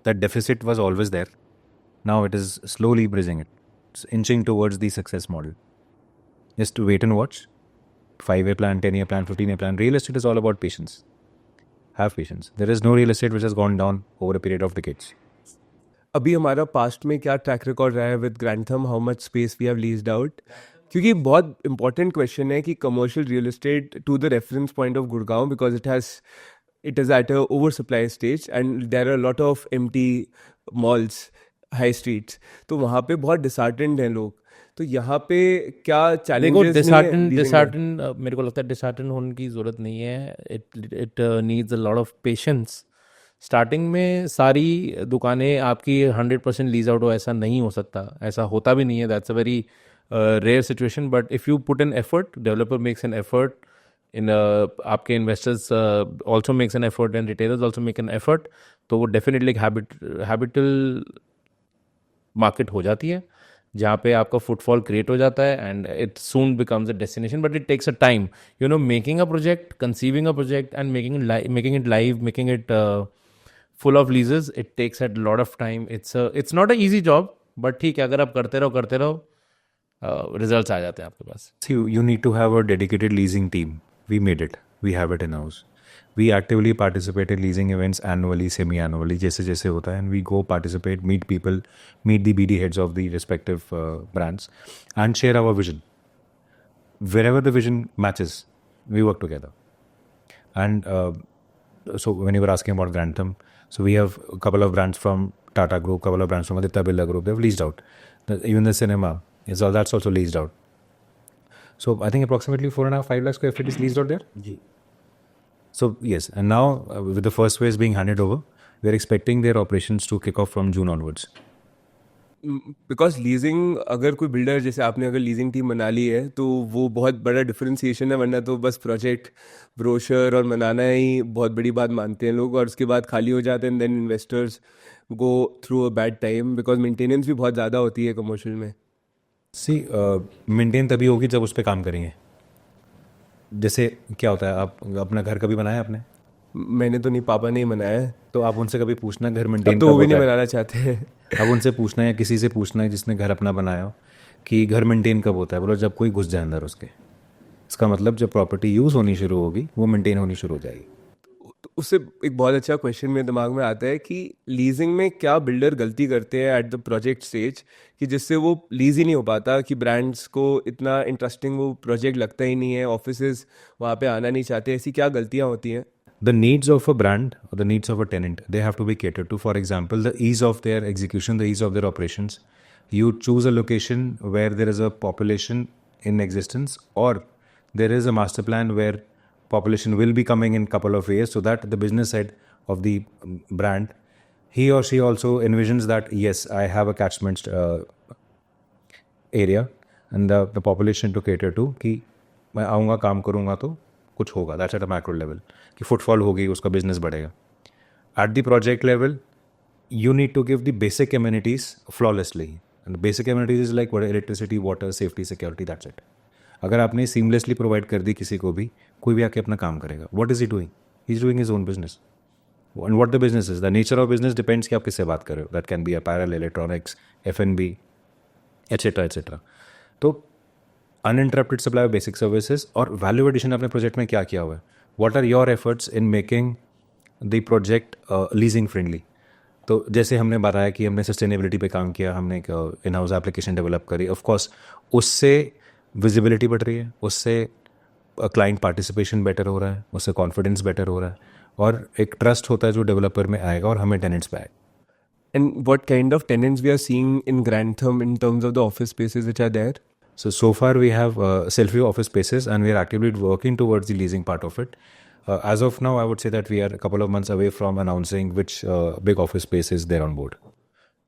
That deficit was always there. Now it is slowly bridging it. It's inching towards the success model. Just to wait and watch. 5-year plan, 10-year plan, 15-year plan. Real estate is all about patience. Have patience. There is no real estate which has gone down over a period of decades. अभी हमारा past में क्या track record रहा है with Grantham, how much space we have leased out? क्योंकि बहुत important question है कि commercial real estate to the reference point of Gurgaon, because it is at a over supply stage and there are lot of empty malls, high streets, तो वहाँ पे बहुत disheartened हैं लोग. तो यहाँ पे क्या देखो, चैलेंजेस? डिसहार्टन मेरे को लगता है डिसहार्टन होने की ज़रूरत नहीं है. It needs a lot of patience. Starting में सारी दुकानें आपकी 100% लीज आउट हो ऐसा नहीं हो सकता, ऐसा होता भी नहीं है. That's a very rare situation. But if you put an effort, developer makes an effort, in आपके investors also makes an effort and retailers also make an effort, तो वो डेफिनेटली एक हैबिटल मार्केट हो जाती है जहाँ पे आपका फुटफॉल क्रिएट हो जाता है and it soon becomes a destination. But it takes a time, making a project, conceiving a project and making it live, making it full of leases, it takes a lot of time. It's not an easy job, but ठीक है, अगर आप करते रहो results आ जाते हैं आपके पास. See, you need to have a dedicated leasing team. We made it. We have it in-house. We actively participate in leasing events annually, semi-annually, जैसे होता है, and we go participate, meet people, meet the BD heads of the respective brands, and share our vision. Wherever the vision matches, we work together. And so when you were asking about Grantham, so we have a couple of brands from Tata Group, couple of brands from Aditya Birla Group. They've leased out. Even the cinema that's also leased out. So I think approximately 4.5-5 lakh square feet is leased out there. जी. So yes, and now with the first phase being handed over, we are expecting their operations to kick off from June onwards. Because leasing, अगर कोई builder जैसे आपने अगर leasing team बना ली है तो वो बहुत बड़ा डिफरेंशिएशन है, वरना तो बस प्रोजेक्ट ब्रोशर और बनाना ही बहुत बड़ी बात मानते हैं लोग, और उसके बाद खाली हो जाते हैं. Then investors go through a bad time because maintenance भी बहुत ज़्यादा होती है कमर्शियल में. See, मेंटेन तभी होगी जब उस पर काम करेंगे. जैसे क्या होता है, आप अपना घर कभी बनाया आपने? मैंने तो नहीं, पापा ने ही बनाया है. तो आप उनसे कभी पूछना घर मेंटेन तो वो भी नहीं बनाना चाहते हैं. अब उनसे पूछना है, किसी से पूछना है जिसने घर अपना बनाया हो कि घर मेंटेन कब होता है. बोलो जब कोई घुस जाए अंदर उसके. इसका मतलब जब प्रॉपर्टी यूज़ होनी शुरू होगी वो मेंटेन होनी शुरू हो जाएगी. तो उससे एक बहुत अच्छा क्वेश्चन मेरे दिमाग में आता है कि लीजिंग में क्या बिल्डर गलती करते हैं एट द प्रोजेक्ट स्टेज कि जिससे वो लीज ही नहीं हो पाता, कि ब्रांड्स को इतना इंटरेस्टिंग वो प्रोजेक्ट लगता ही नहीं है, ऑफिसेज वहाँ पे आना नहीं चाहते, ऐसी क्या गलतियाँ होती हैं? The needs of a brand or the needs of a tenant, they have to be catered to. For example, the ease of their execution, the ease of their operations. You choose a location where there is a population in existence, or there is a master plan where population will be coming in couple of years, so that the business side of the brand, he or she also envisions that yes, I have a catchment area and the population to cater to, कि मैं आऊँगा काम करूँगा तो कुछ होगा. That's at a macro level कि footfall होगी, उसका बिजनेस बढ़ेगा. At the project level you need to give the basic amenities flawlessly, and basic amenities is like electricity, water, safety, security, that's it. अगर आपने सीमलेसली प्रोवाइड कर दी किसी को भी, कोई भी आके अपना काम करेगा. What is he doing? He is doing his own business. And what the business is, the nature of business depends कि आप किससे बात कर रहे हो. That can be apparel, electronics, F&B, etcetera etcetera. तो uninterrupted supply of basic services और value addition आपने प्रोजेक्ट में क्या किया हुआ है? What are your efforts in making the project leasing friendly? तो जैसे हमने बताया कि हमने सस्टेनेबिलिटी पे काम किया, हमने एक इन हाउस एप्लीकेशन डेवलप करी. ऑफ कोर्स उससे विजिबिलिटी बढ़ रही है, उससे क्लाइंट पार्टिसिपेशन बेटर हो रहा है, उससे कॉन्फिडेंस बेटर हो रहा है और एक ट्रस्ट होता है जो डेवलपर में आएगा और हमें टेनेंट्स पे आएगा. And what kind of tenants we are seeing in Grantham in terms of the office spaces which are there? So far we have Selfview office spaces and we are actively working towards the leasing part of it. As of now, I would say that we are a couple of months away from announcing which big office space is there on board.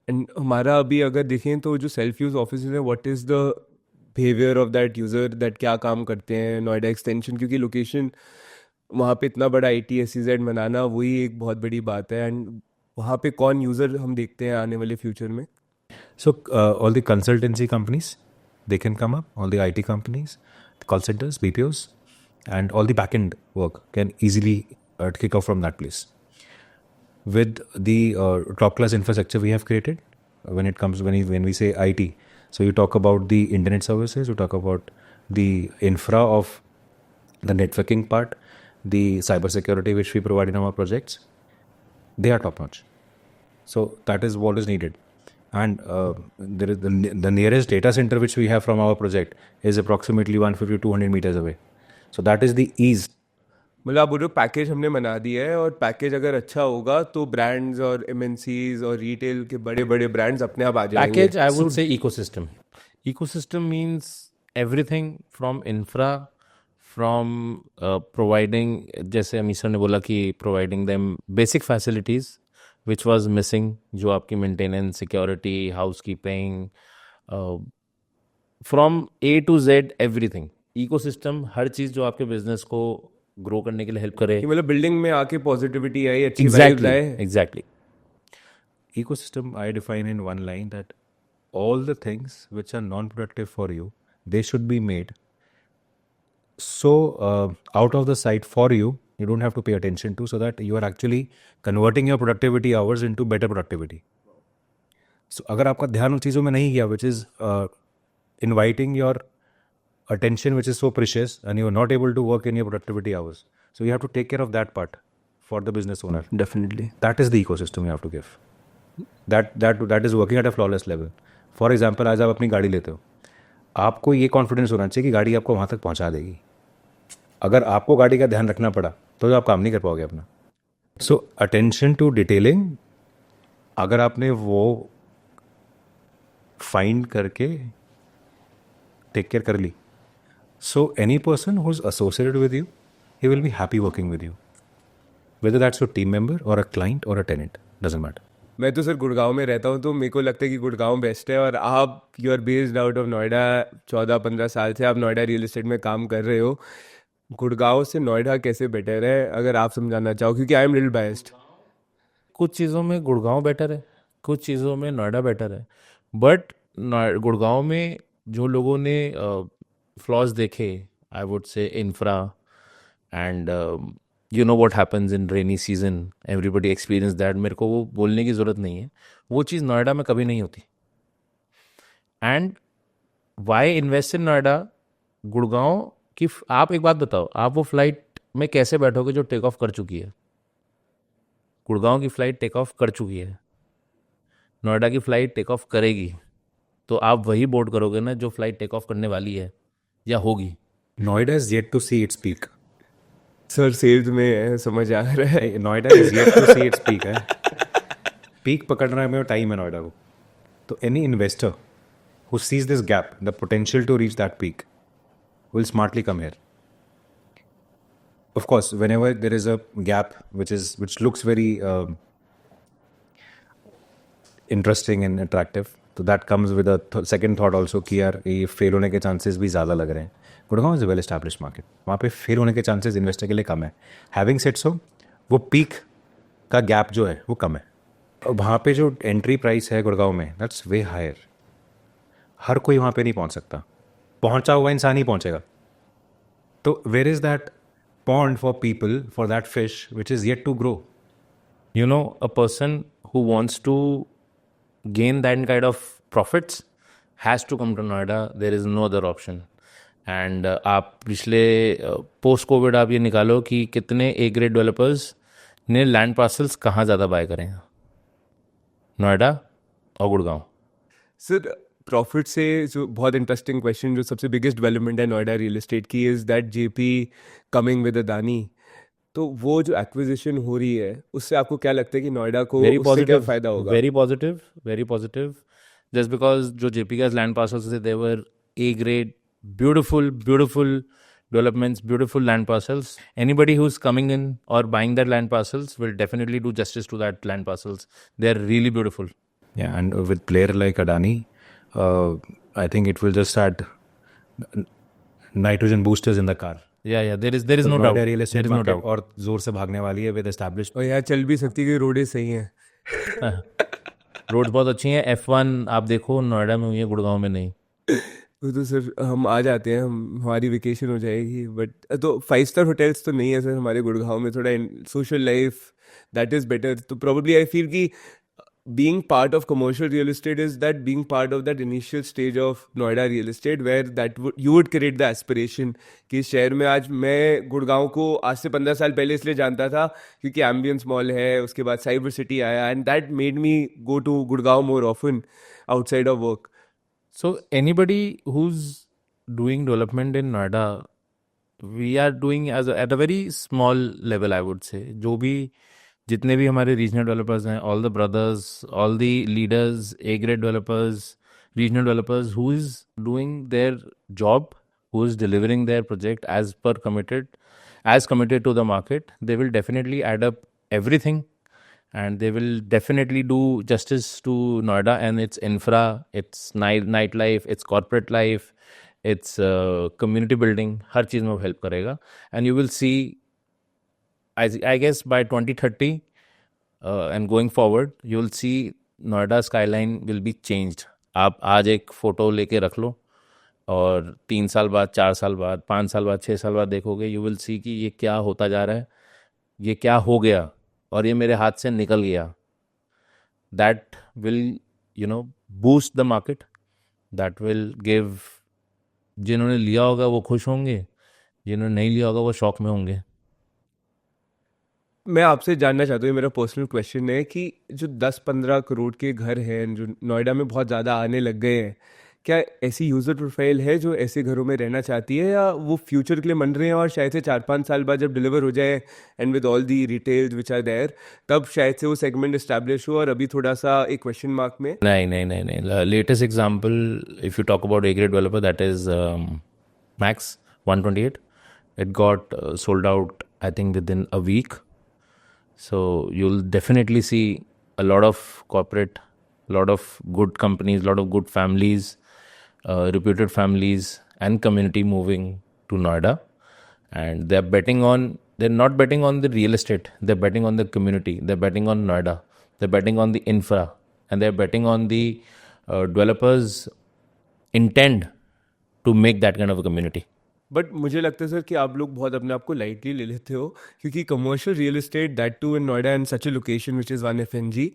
And हमारा अभी अगर देखें तो जो self use office है, what is the behaviour of that user, that क्या काम करते हैं नोएडा एक्सटेंशन, क्योंकि लोकेशन वहाँ पे इतना बड़ा ITSEZ बनाना वही एक बहुत बड़ी बात है. एंड वहाँ पे कौन यूजर हम देखते हैं आने वाले फ्यूचर में? So all the consultancy companies, they can come up, all the IT companies, the call centers, BPOs, and all the back-end work can easily kick off from that place. With the top-class infrastructure we have created, when we say IT, so you talk about the internet services, you talk about the infra of the networking part, the cybersecurity which we provide in our projects, they are top-notch. So that is what is needed. And there is the nearest data center which we have from our project is approximately 150-200 meters away. So that is the ease. मतलब आप बोल रहे हो package हमने बना दिया है, और पैकेज अगर अच्छा होगा तो ब्रांड्स और MNCs और रिटेल के बड़े बड़े ब्रांड्स अपने आप आ जाएंगे. Package, I would say ecosystem. Ecosystem means everything from infra, from providing, जैसे अमीर सर ने बोला कि providing them basic facilities which was missing, जो आपकी maintenance, security, housekeeping, from A to Z everything. Ecosystem हर चीज़ जो आपके बिजनेस को ग्रो करने के लिए हेल्प करे. कि मतलब बिल्डिंग में आके पॉजिटिविटी आई, अच्छी वाइब्स आए. Exactly. Ecosystem I define in one line that all the things which are non-productive for you, they should be made so out of the sight for you, you don't have to pay attention to, so that you are actually converting your productivity hours into better productivity. So अगर आपका ध्यान उन चीज़ों में नहीं गया, which is inviting your attention which is so precious and you are not able to work in your productivity hours, so you have to take care of that part for the business owner. Definitely. That is the ecosystem you have to give. That is working at a flawless level. For example, आज आप अपनी गाड़ी लेते हो, आपको ये confidence होना चाहिए कि गाड़ी आपको वहाँ तक पहुँचा देगी. अगर आपको गाड़ी का ध्यान रखना पड़ा तो आप काम नहीं कर पाओगे अपना. सो अटेंशन टू डिटेलिंग, अगर आपने वो फाइंड करके टेक केयर कर ली, so any person who is associated with you, he will be happy working with you, whether that's your team member और अ क्लाइंट और अ टेनेंट, डजंट मैटर. मैं तो सर गुड़गांव में रहता हूँ, तो मेरे को लगता है कि गुड़गांव बेस्ट है. और आप, you are based out of Noida, 14-15 साल से आप नोएडा रियल एस्टेट में काम कर रहे हो. गुड़गांव से नोएडा कैसे बेटर है, अगर आप समझाना चाहो, क्योंकि आई एम लिटिल बायस्ड. कुछ चीज़ों में गुड़गांव बेटर है, कुछ चीज़ों में नोएडा बेटर है. बट गुड़गांव में जो लोगों ने फ्लॉज देखे, I would say infra, and you know what happens in rainy season, everybody experience that. मेरे को वो बोलने की ज़रूरत नहीं है, वो चीज़ नोएडा में कभी नहीं होती. And why invest in Noida? Gurgaon की, आप एक बात बताओ, आप वो फ्लाइट में कैसे बैठोगे जो टेक ऑफ कर चुकी है? गुड़गांव की फ़्लाइट टेक ऑफ कर चुकी है, नोएडा की फ़्लाइट टेक ऑफ करेगी, तो आप वही बोर्ड करोगे ना जो फ्लाइट टेक ऑफ करने वाली है या होगी. Noida is yet to see its peak. Sir sales में है, समझ आ रहा है. Noida is yet to see its peak है. पीक पकड़ने में टाइम है नोएडा को. तो any investor who sees this gap, the potential to reach that peak, will smartly come here. Of course, whenever there is a gap which looks very interesting and attractive, so that comes with a second thought also कि यार ये fail होने के chances भी ज़्यादा लग रहे हैं. Gurgaon is a well established market, वहाँ पे फेल होने के चांसेस इन्वेस्टर के लिए कम है. हैविंग सेड सो, वो पीक का गैप जो है वो कम है. वहाँ पे जो एंट्री प्राइस है गुड़गांव में, दैट्स वे हायर. हर कोई वहाँ पे नहीं पहुँच सकता, पहुंचा हुआ इंसान ही पहुंचेगा. तो where is that pond for people, for that fish which is yet to grow? You know, a person who wants to gain that kind of profits has to come to Noida. There is no other option. And आप पिछले post Covid आप ये निकालो कि कितने A grade developers ने land parcels कहाँ ज़्यादा बाय करें, नोएडा और गुड़गांव. सर प्रॉफिट से जो बहुत इंटरेस्टिंग क्वेश्चन, जो सबसे बिगेस्ट डेवलपमेंट है नोएडा रियल एस्टेट की, is that JP coming with Adani. तो वो जो एक्विजिशन हो रही है उससे आपको क्या लगता है कि नोएडा को वेरी उससे क्या पॉजिटिव, फायदा होगा? Very positive. जस्ट बिकॉज जो जेपी का लैंड पार्सल्स थे, they were A grade, beautiful developments, beautiful land parcels. Anybody who's coming in or buying that land parcels will definitely do justice to that land parcels. They are really beautiful. Yeah, and with player like Adani, I think it will just add nitrogen boosters in the car. Yeah, there is no doubt. Noida real estate There is no market doubt. और जोर से भागने वाली है with established. और यहाँ चल भी सकती है कि रोडें सही हैं. रोड्स बहुत अच्छी हैं. F1 आप देखो नोएडा में हुई है, गुड़गांव में नहीं. वो तो सर हम आ जाते हैं, हमारी वेकेशन हो जाएगी. बट तो 5 स्टार होटल्स तो नहीं है सर हमारे गुड़गांव में. थोड़ा social life that is better. तो प्रोबेबली आई फील कि being part of commercial real estate is that being part of that initial stage of Noida real estate where you would create the aspiration कि इस शहर में आज मैं गुड़गांव को आज से 15 साल पहले इसलिए जानता था क्योंकि एम्बियंस मॉल है, उसके बाद साइबर सिटी आया, and that made me go to Gurgaon more often outside of work. So anybody who's doing development in Noida, we are doing at a very small level, I would say. जो भी जितने भी हमारे regional developers हैं, all the brothers, all the leaders, A grade developers, regional developers, who is doing their job, who is delivering their project as committed to the market, they will definitely add up everything. And they will definitely do justice to Noida and its infra, its nightlife, its corporate life, its community building. हर चीज़ में वो help करेगा. And you will see, I guess by 2030 and going forward, you will see Noida skyline will be changed. आप आज एक photo लेके रख लो और 3 साल बाद, 4 साल बाद, 5 साल बाद, 6 साल बाद देखोगे, you will see कि ये क्या होता जा रहा है, ये क्या हो गया और ये मेरे हाथ से निकल गया. That will, boost the market. That will give, जिन्होंने लिया होगा वो खुश होंगे, जिन्होंने नहीं लिया होगा वो शौक में होंगे. मैं आपसे जानना चाहता हूँ, मेरा पर्सनल क्वेश्चन है कि जो 10-15 करोड़ के घर हैं जो नोएडा में बहुत ज़्यादा आने लग गए हैं, क्या ऐसी यूज़र प्रोफाइल है जो ऐसे घरों में रहना चाहती है, या वो फ्यूचर के लिए बन रहे हैं और शायद से 4-5 साल बाद जब डिलीवर हो जाए and with all the retails which are there, तब शायद से वो सेगमेंट एस्टैब्लिश हो, और अभी थोड़ा सा एक क्वेश्चन मार्क में? नहीं. Latest example, if you talk about A grade developer, that is max 128. It got sold out I think within a week. So you'll definitely see a lot of corporate, lot of good companies, lot of good families, reputed families and community moving to Noida. And they're not betting on the real estate. They're betting on the community. They're betting on Noida. They're betting on the infra. And they're betting on the developers' intent to make that kind of a community. But मुझे लगता है sir कि आप लोग बहुत अपने आप को लाइटली ले लेते हो, क्योंकि commercial real estate, that too in Noida and such a location which is 1 FNG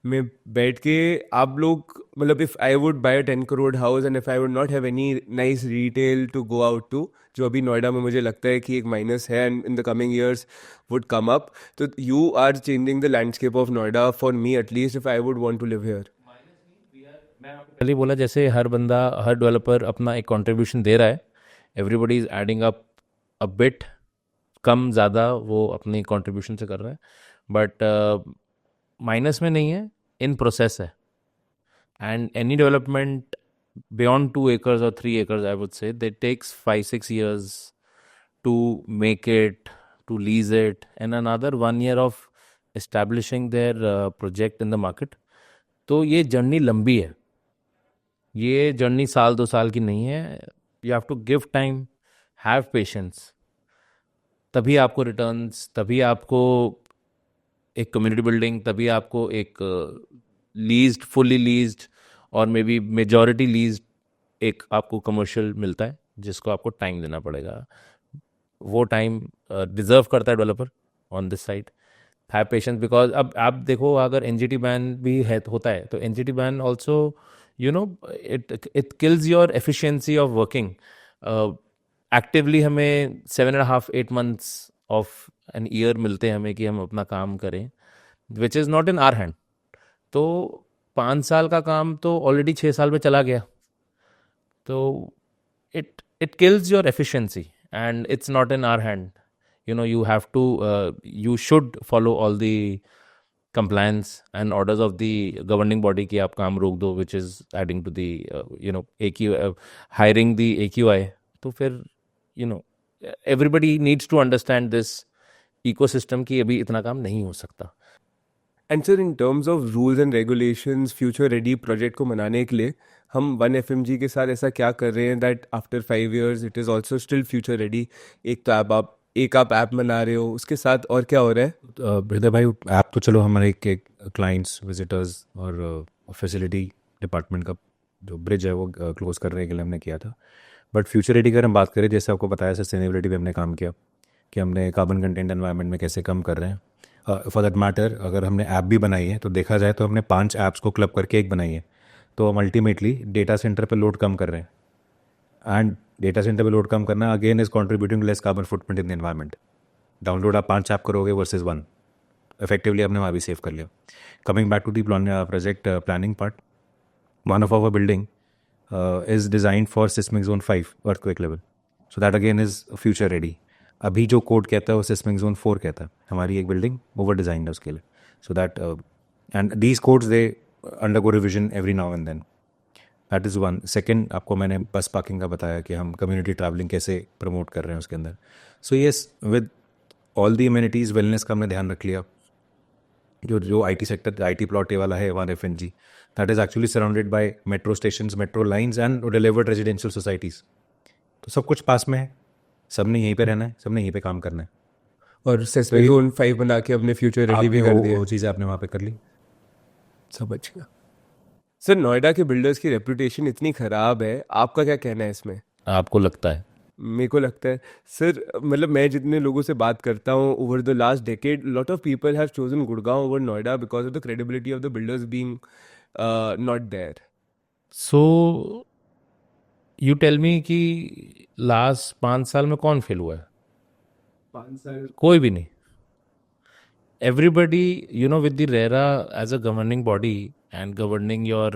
में बैठ के आप लोग, मतलब if I would buy 10 crore house and if I would not have any nice retail to go out to, जो अभी नोएडा में मुझे लगता है कि एक माइनस है and in the coming years would come up, तो you are changing the landscape of Noida for me at least if I would want to live here. पहले बोला जैसे हर बंदा, हर डेवलपर अपना एक कंट्रीब्यूशन दे रहा है. Everybody is adding up a bit, कम ज़्यादा वो अपनी कंट्रीब्यूशन से कर रहा है, बट माइनस में नहीं है, इन प्रोसेस है. And any development beyond 2 acres or 3 acres, I would say, that takes 5-6 years to make it, to lease it, and another 1 year of establishing their project in the market. तो ये journey लंबी है, ये journey 1-2 साल की नहीं है. You have to give time, have patience. तभी आपको रिटर्न्स, तभी आपको एक कम्युनिटी बिल्डिंग, तभी आपको एक लीज्ड, फुल्ली लीज्ड और मे बी मेजॉरिटी लीज्ड एक आपको कमर्शियल मिलता है, जिसको आपको टाइम देना पड़ेगा. वो टाइम डिजर्व करता है developer on this side. Have patience, because अब आप देखो, अगर NGT बैन भी है होता है तो NGT ban also you know, it kills your efficiency of working. Actively हमें 7.5-8 months of an year मिलते हैं हमें कि हम अपना काम करें, which is not in our hand. तो 5 साल का काम तो ऑलरेडी 6 साल में चला गया. तो it kills your efficiency and it's not in our hand. You know, you have to you should follow all the compliance and orders of the governing body कि आप काम रोक दो, which is adding to the you know, hiring the AQI. तो फिर you know, everybody needs to understand this ecosystem कि अभी इतना काम नहीं हो सकता. And sir, in terms of rules and regulations, future ready project को मनाने के लिए हम 1FMG के साथ ऐसा क्या कर रहे हैं that after 5 years it is also still future ready? एक आप ऐप बना रहे हो, उसके साथ और क्या हो रहा है? हृदय भाई, ऐप तो चलो हमारे एक क्लाइंट्स, विजिटर्स और फैसिलिटी डिपार्टमेंट का जो ब्रिज है वो क्लोज करने के लिए हमने किया था. बट फ्यूचर रेडी अगर हम बात करें, जैसे आपको बताया सस्टेनेबिलिटी पे हमने काम किया कि हमने कार्बन कंटेंट एनवायरनमेंट में कैसे कम कर रहे हैं. फॉर दैट मैटर, अगर हमने ऐप भी बनाई है तो देखा जाए तो हमने 5 ऐप्स को क्लब करके एक बनाई है. तो हम अल्टीमेटली डेटा सेंटर पे लोड कम कर रहे हैं. एंड डेटा सेंटर पे लोड कम करना again is contributing less carbon footprint in the environment. Download आप 5 ऐप करोगे वर्सेज 1, इफेक्टिवली आपने वहाँ भी सेव कर लिया. Coming back to the project planning part, one of our building is designed for seismic zone 5 earthquake level. So that again is future ready. अभी जो code कहता है वो seismic zone 4 कहता है. हमारी एक बिल्डिंग ओवर डिजाइंड है उसके लिए. So that and these codes they undergo revision every now and then. That is one. Second, आपको मैंने बस पार्किंग का बताया कि हम कम्युनिटी ट्रैवलिंग कैसे प्रमोट कर रहे हैं उसके अंदर. So yes, with all the amenities, wellness का हमने ध्यान रख लिया. जो IT सेक्टर, IT प्लॉट वाला है 1FNG, that is actually surrounded by metro stations, metro lines and delivered residential societies. तो सब कुछ पास में है, सबने यहीं पे रहना है, सबने यहीं पे काम करना है. और सेस्मिक जोन 5 बना के अपने फ्यूचर रेडी भी कर दिया. वो चीज़ें आपने वहाँ पे कर ली. समझ गया. सर, नोएडा के बिल्डर्स की रेपुटेशन इतनी खराब है, आपका क्या कहना है इसमें? आपको लगता है? मेरे को लगता है सर, मतलब मैं जितने लोगों से बात करता हूँ over the last decade, lot of people have chosen Gurgaon over Noida because of the credibility of the builders being not there. So you tell me कि लास्ट 5 साल में कौन फेल हुआ है? 5 साल कोई भी नहीं. Everybody, you know, with the RERA as a governing body and governing your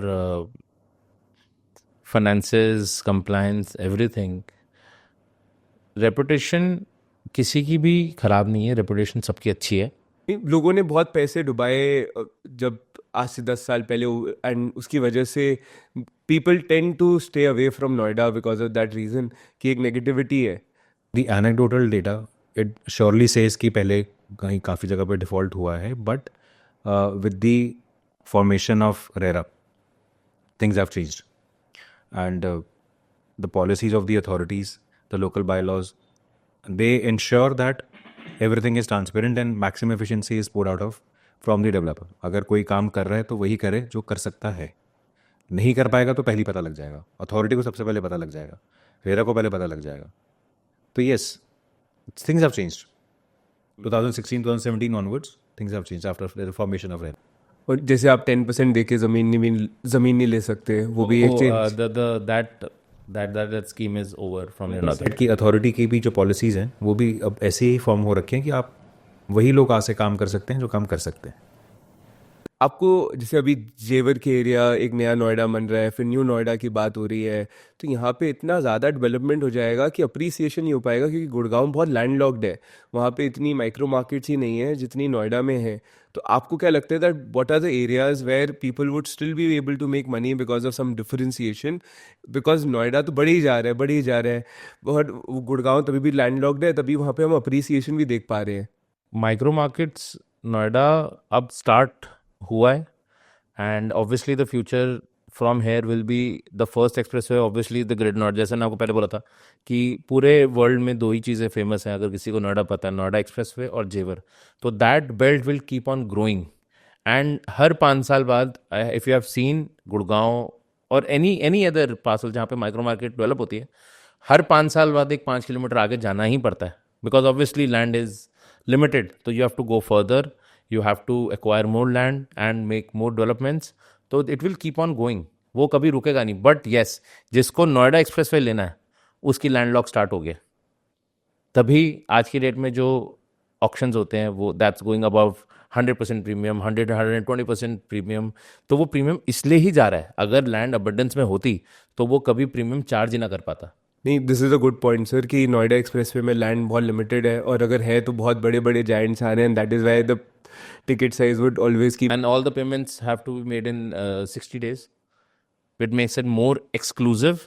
finances, compliance, everything, reputation किसी की भी खराब नहीं है, रेपुटेशन सबकी अच्छी है. लोगों ने बहुत पैसे डुबाए जब आज से 10 साल पहले, एंड उसकी वजह से people tend to stay away from Noida because of that reason कि एक नेगेटिविटी है. The anecdotal data it surely says कि पहले कहीं काफ़ी जगह पे डिफ़ॉल्ट हुआ है, but with the formation of RERA things have changed and the policies of the authorities, the local bylaws, they ensure that everything is transparent and maximum efficiency is poured out of from the developer. अगर कोई काम कर रहा है तो वही करे जो कर सकता है. नहीं कर पाएगा तो पहले पता लग जाएगा, अथॉरिटी को सबसे पहले पता लग जाएगा, रेरा को पहले पता लग जाएगा. तो yes, things have changed. 2016-2017 onwards, things have changed after the formation of RERA. और जैसे आप 10% देके ज़मीन नहीं ले सकते, वो भी एक change. that scheme is over from your mother. की अथॉरिटी की भी जो पॉलिसीज़ हैं वो भी अब ऐसे ही फॉर्म हो रखे हैं कि आप वही लोग आज से काम कर सकते हैं जो काम कर सकते हैं. आपको जैसे अभी जेवर के एरिया एक नया नोएडा बन रहा है, फिर न्यू नोएडा की बात हो रही है, तो यहाँ पे इतना ज़्यादा डेवलपमेंट हो जाएगा कि अप्रिसिएशन नहीं हो पाएगा, क्योंकि गुड़गांव बहुत लैंडलॉक्ड है. वहाँ पे इतनी माइक्रो मार्केट्स ही नहीं है जितनी नोएडा में है. तो आपको क्या लगता है that what are the areas where people would still be able to make money because of some differentiation? Because Noida तो बढ़ ही जा रहा है, बट गुड़गांव तभी भी लैंडलॉक्ड है, तभी वहाँ पे हम अप्रिसिएशन भी देख पा रहे हैं. माइक्रो मार्केट्स नोएडा अब स्टार्ट हुआ है, and obviously the future from here will be the first expressway, obviously the grid not. जैसे मैं आपको पहले बोला था कि पूरे वर्ल्ड में 2 ही चीज़ें फेमस हैं, अगर किसी को नोएडा पता है, नोएडा एक्सप्रेसवे और जेवर. तो that belt will keep on growing, and हर 5 साल बाद, if you have seen Gurgaon और एनी अदर पार्सल जहाँ पे माइक्रो मार्केट डेवलप होती है, हर 5 साल बाद एक 5 किलोमीटर आगे जाना ही पड़ता है, because obviously land is limited. तो you have to go further, you have to acquire more land and make more developments. So it will keep on going. वो कभी रुकेगा नहीं. बट येस, जिसको नोएडा एक्सप्रेसवे लेना है उसकी लैंडलॉक स्टार्ट हो गया. तभी आज की डेट में जो ऑक्शंस होते हैं वो that's going above 100% premium, 120% premium. तो वो प्रीमियम इसलिए ही जा रहा है. अगर लैंड अबंडेंस में होती तो वो कभी प्रीमियम चार्ज ही ना कर पाता. नहीं, this is a good point sir कि नोएडा एक्सप्रेसवे में लैंड बहुत लिमिटेड है, और अगर है तो बहुत बड़े बड़े जायंट्स आ रहे हैं. That is why the ticket size would always keep. And all the payments have to be made in 60 days. It makes it more exclusive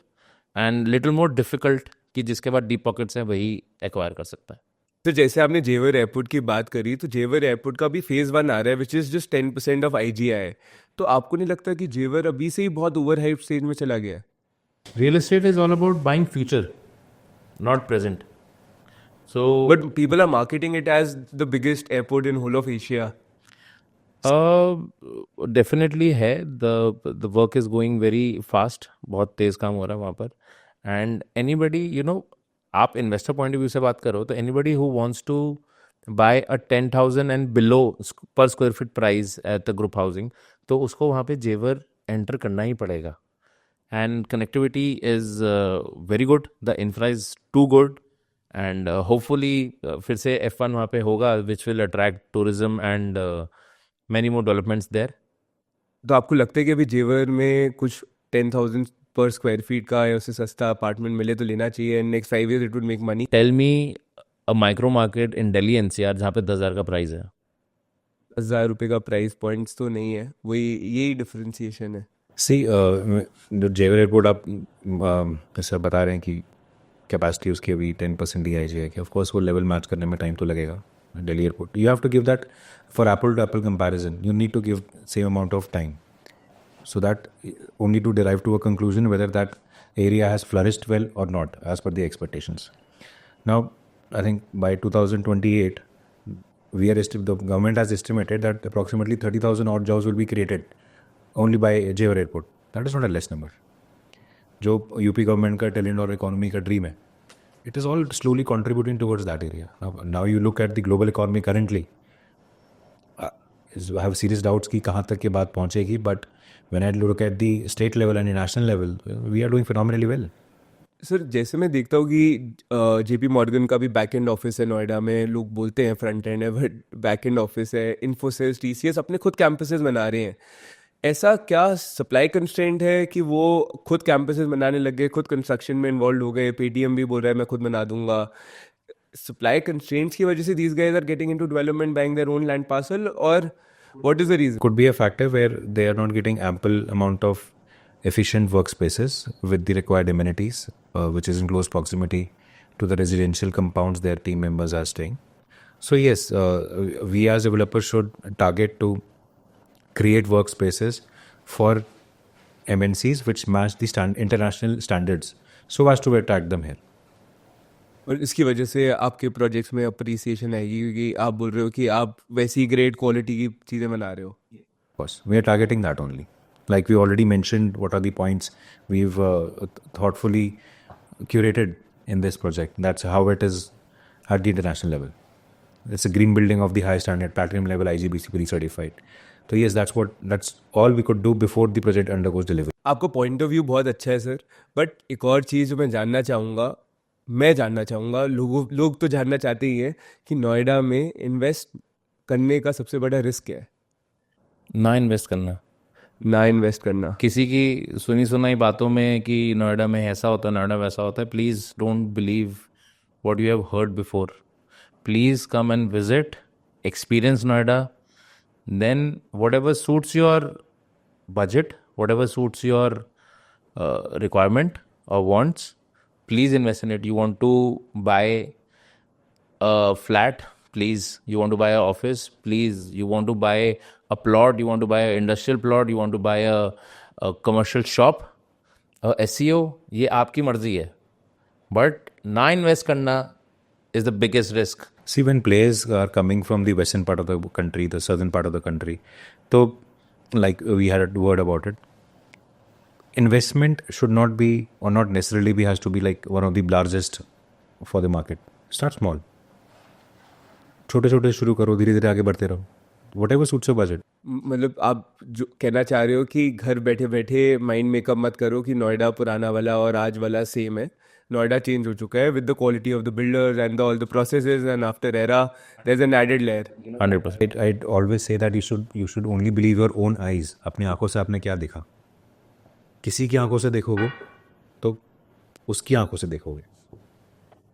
and little more difficult कि जिसके बाद डीप पॉकेट्स हैं वही acquire कर सकता है. तो जैसे आपने जेवर एयरपोर्ट की बात करी, तो जेवर एयरपोर्ट का भी फेज 1 आ रहा है which is just 10% of IGI. तो आपको नहीं लगता कि जेवर अभी से ही बहुत ओवर हाइप स्टेज में चला गया है? Real estate is all about buying future, not present. So, But people are marketing it as the biggest airport in whole of Asia. Definitely है. The work is going very fast. बहुत तेज काम हो रहा है वहाँ पर. एंड एनीबडी आप इन्वेस्टर पॉइंट ऑफ व्यू से बात करो तो anybody who wants to buy a 10,000 and below per square feet price at the group housing, तो उसको वहाँ पे जेवर एंटर करना ही पड़ेगा. And connectivity is very good, the infra is too good. And hopefully फिर से F1 वहाँ पे होगा which will attract tourism and many more developments there. तो आपको लगता है कि अभी जेवर में कुछ 10,000 पर स्क्वायर फीट का या उससे सस्ता अपार्टमेंट मिले तो लेना चाहिए, and next 5 years it would make money? Tell me a micro market in Delhi NCR जहाँ पे 10,000 का प्राइस है. 10,000 रुपये का प्राइस पॉइंट्स तो नहीं है, वही यही डिफरेंशिएशन है. सी जो जेवर एयरपोर्ट आप जैसे बता रहे हैं कि कैपेसिटी उसकी अभी 10% ही आई है कि ऑफकोर्स वो लेवल मैच करने में टाइम तो लगेगा. Delhi airport, you have to give that for apple to apple comparison. You need to give same amount of time, so that only to derive to a conclusion whether that area has flourished well or not as per the expectations. Now, I think by 2028, the government has estimated that approximately 30,000 odd jobs will be created only by Jewar Airport. That is not a less number. जो UP government का talent और economy का dream है, it is all slowly contributing towards that area. Now you look at the global economy currently. I have serious doubts कि कहाँ तक ये बात पहुँचेगी, but when I look at the state level and the national level, we are doing phenomenally well. Sir, जैसे मैं देखता हूँ कि JP Morgan का भी बैक एंड ऑफिस है नोएडा में. लोग बोलते हैं फ्रंट एंड है, बट बैक एंड ऑफिस है. इन्फोसिस, TCS अपने खुद कैंपसेस बना रहे हैं. ऐसा क्या सप्लाई कंस्ट्रेंट है कि वो खुद कैंपसेस बनाने लग गए, खुद कंस्ट्रक्शन में इन्वॉल्व हो गए? पेटीएम भी बोल रहा है मैं खुद बना दूंगा. सप्लाई कंस्ट्रेंट्स की वजह से these guys are getting into development, buying their own land parcel, or what is the reason? Could be a factor where they are not getting ample amount of efficient workspaces with the required amenities, which is in close proximity to the residential compounds their team members are staying. So yes, we as developers should target to create workspaces for MNCs which match the international standards so as to attract them here. और इसकी वजह से आपके projects में appreciation आएगी, क्योंकि आप बोल रहे हो कि आप वैसी ग्रेट क्वालिटी की चीज़ें बना रहे हो. Of course, we are targeting that only. Like we already mentioned, what are the points we've thoughtfully curated in this project. That's how it is at the international level. It's a green building of the high standard, platinum level, IGBC certified. So yes, that's all we could do before the project undergoes delivery. आपका point of view बहुत अच्छा है sir, but एक और चीज़ जो मैं जानना चाहूँगा, लोग तो जानना चाहते ही हैं कि नोएडा में इन्वेस्ट करने का सबसे बड़ा रिस्क क्या है? ना इन्वेस्ट करना. किसी की सुनी सुनाई बातों में कि नोएडा में ऐसा होता है, नोएडा वैसा होता है. Please don't believe what you have heard before. Please come and visit, experience Noida. Then whatever suits your budget, whatever suits your requirement or wants, please invest in it. You want to buy a flat, please. You want to buy an office, please. You want to buy a plot, you want to buy an industrial plot, you want to buy a commercial shop, SEO, ये आपकी मर्जी है. But ना invest करना is the biggest risk. See, when players are coming from the western part of the country, the southern part of the country, so like we had a word about it, investment should not be or not necessarily be has to be like one of the largest for the market. Start small. छोटे छोटे शुरू करो, धीरे धीरे आगे बढ़ते रहो. whatever suits your budget. मतलब आप जो कहना चाह रहे हो कि घर बैठे बैठे माइंड मेकअप मत करो कि नोएडा पुराना वाला और आज वाला सेम है. नोएडा चेंज हो चुका है with the quality of the builders and all the processes and after era there is an added layer. 100%. I'd always say that you should only believe your own eyes. अपनी आंखों से आपने क्या देखा. किसी की आंखों से देखोगे तो उसकी आंखों से देखोगे.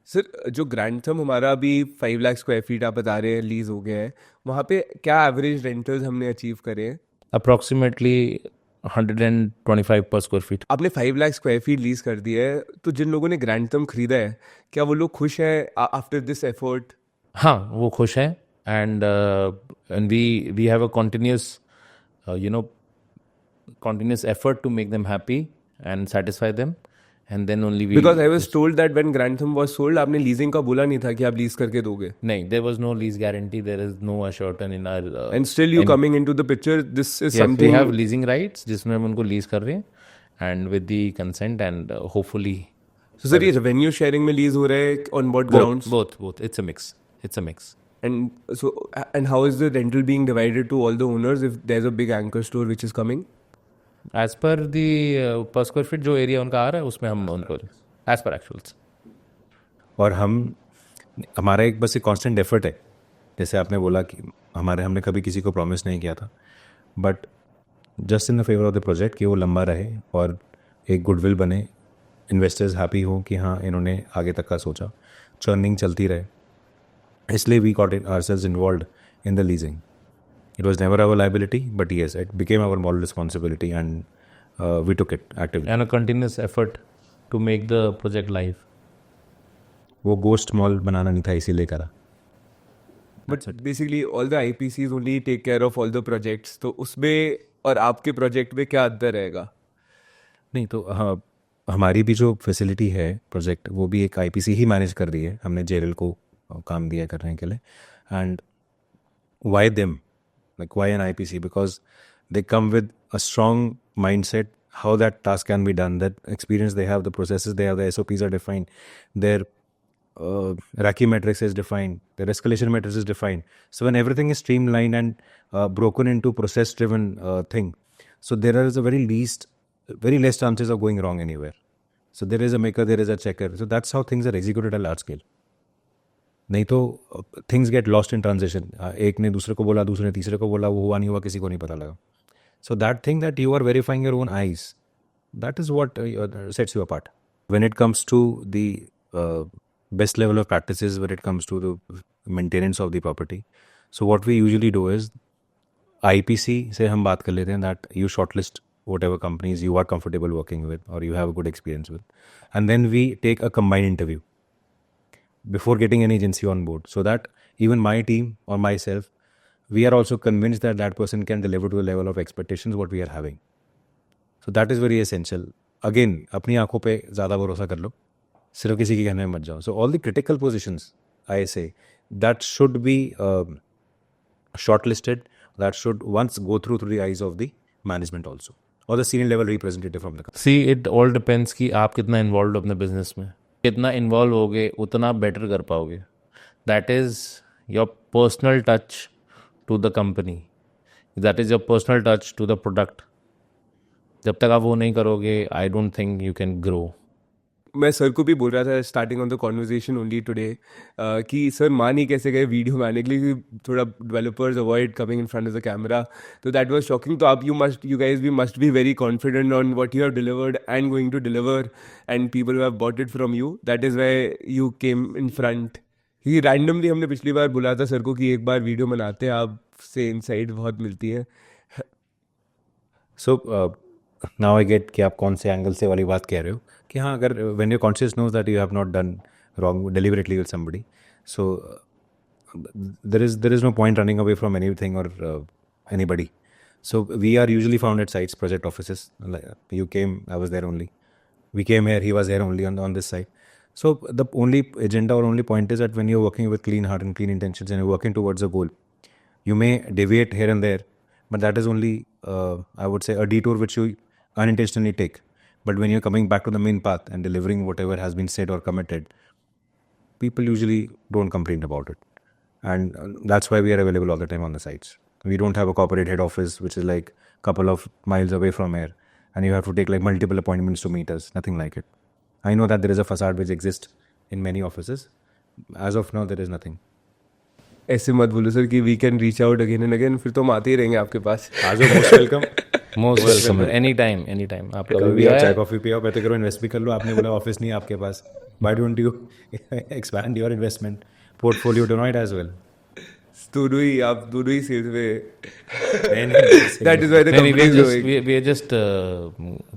सर जो ग्रैंड थम हमारा अभी 5 लाख स्क्वायर फीट आप बता रहे हैं लीज हो गए हैं, वहाँ पे क्या एवरेज रेंटल्स हमने अचीव करे हैं? Approximately 125 per square feet. आपने 5 लाख स्क्वायर फीट लीज कर दिया है, तो जिन लोगों ने ग्रैंड थम खरीदा है क्या वो लोग खुश हैं आफ्टर दिस एफर्ट? हाँ, वो खुश हैं. And we have a continuous effort to make them happy and satisfy them, and then only we. Because I was told that when grand थम वाज सोल्ड आपने लीजिंग का बोला नहीं था कि आप लीज करके दोगे. नहीं, there was no lease guarantee. There is no assurance in our. And still you coming into the picture, this is Yes, we something. have leasing rights जिसमें हम उनको लीज कर रहे हैं, and with the consent and hopefully. So sir ये revenue sharing में lease हो रहा है on what Both, grounds? both. It's a mix. It's a mix. And how is the rental being divided to all the owners if there's a big anchor store which is coming? As per the per square feet जो area उनका आ रहा है उसमें हम उनको as per actuals. और हमारा एक बस एक कांस्टेंट एफर्ट है. जैसे आपने बोला कि हमने कभी किसी को प्रॉमिस नहीं किया था, but just in the favour of the project कि वो लंबा रहे और एक गुडविल बने, इन्वेस्टर्स हैप्पी हो कि हाँ इन्होंने आगे तक का सोचा, चर्निंग चलती रहे. इसलिए we got ourselves involved in the leasing. It was never our liability, but yes, it became our moral responsibility and we took it actively. And a continuous effort to make the project live. वो ghost mall बनाना नहीं था इसीलिए करा. But basically all the IPCs only take care of all the projects. तो उसमें और आपके project में क्या अंतर रहेगा? नहीं तो हाँ, हमारी भी जो फैसिलिटी है प्रोजेक्ट वो भी एक आईपीसी ही मैनेज कर रही है. हमने जेएलएल को काम दिया करने के लिए. And why them, like why an IPC? Because they come with a strong mindset how that task can be done, that experience they have, the processes they have, the SOPs are defined, their Raki matrix is defined, their escalation matrix is defined. So when everything is streamlined and broken into process driven thing, so there is a very less chances of going wrong anywhere. So there is a maker, there is a checker. So that's how things are executed at large scale. नहीं तो things get lost in transition. एक ने दूसरे को बोला, दूसरे ने तीसरे को बोला, वो हुआ नहीं हुआ किसी को नहीं पता लगा. So that thing that you are verifying your own eyes, that is what sets you apart when it comes to the best level of practices, when it comes to the maintenance of the property. So what we usually do is IPC से हम बात कर लेते हैं that you shortlist whatever companies you are comfortable working with or you have a good experience with, and then we take a combined interview before getting any agency on board, so that even my team or myself, we are also convinced that that person can deliver to the level of expectations what we are having. So that is very essential. Again, अपनी आंखों पे ज़्यादा भरोसा कर लो, सिर्फ किसी के कहने में मत जाओ. So all the critical positions, I say, that should be shortlisted, that should once go through the eyes of the management also, or the senior level representative from the company. See, it all depends कि आप कितना involve अपने business में, कितना involve होगे उतना better कर पाओगे. That is your personal touch to the company, that is your personal touch to the product. जब तक आप वो नहीं करोगे, I don't think you can grow. मैं सर को भी बोल रहा था starting on the conversation only today कि सर मान ही कैसे गए वीडियो बनाने के लिए, थोड़ा developers avoid coming in front of the camera. तो दैट वाज शॉकिंग. तो आप यू गाइज भी must be very confident on what you have delivered and going to deliver, and people have bought it from you. That is why you came in front. ही randomly हमने पिछली बार बुलाया था sir को कि एक बार video बनाते हैं, आपसे इनसाइट बहुत मिलती है. सो नाउ आई गेट कि आप कौन से एंगल से वाली बात कह रहे हो कि हाँ, अगर when your conscious knows that you have not done wrong deliberately with somebody, so there is no point running away from anything और anybody. So we are usually found at sites, project offices. You came, I was there only. We came here, he was there only on this side. So the only agenda or only point is that when you're working with clean heart and clean intentions and you're working towards a goal, you may deviate here and there, but that is only I would say a detour which you unintentionally take. But when you're coming back to the main path and delivering whatever has been said or committed, people usually don't complain about it. And that's why we are available all the time on the sites. We don't have a corporate head office which is like couple of miles away from here, and you have to take like multiple appointments to meet us. Nothing like it. I know that there is a facade which exists in many offices. As of now, there is nothing. ऐसे मत बोलो sir कि we can reach out again and again, फिर तो हम आते ही रहेंगे आपके पास. As of most welcome. Most welcome, any time आप कभी कभी भी आप आए. चाय कॉफी पियो, पैसे करो, इन्वेस्ट भी कर लो. आपने बोला ऑफिस नहीं है आपके पास. Why don't you expand your investment portfolio tonight as well? दोनों ही, आप दोनों ही सेल्स में. That That is why the company is growing. we are just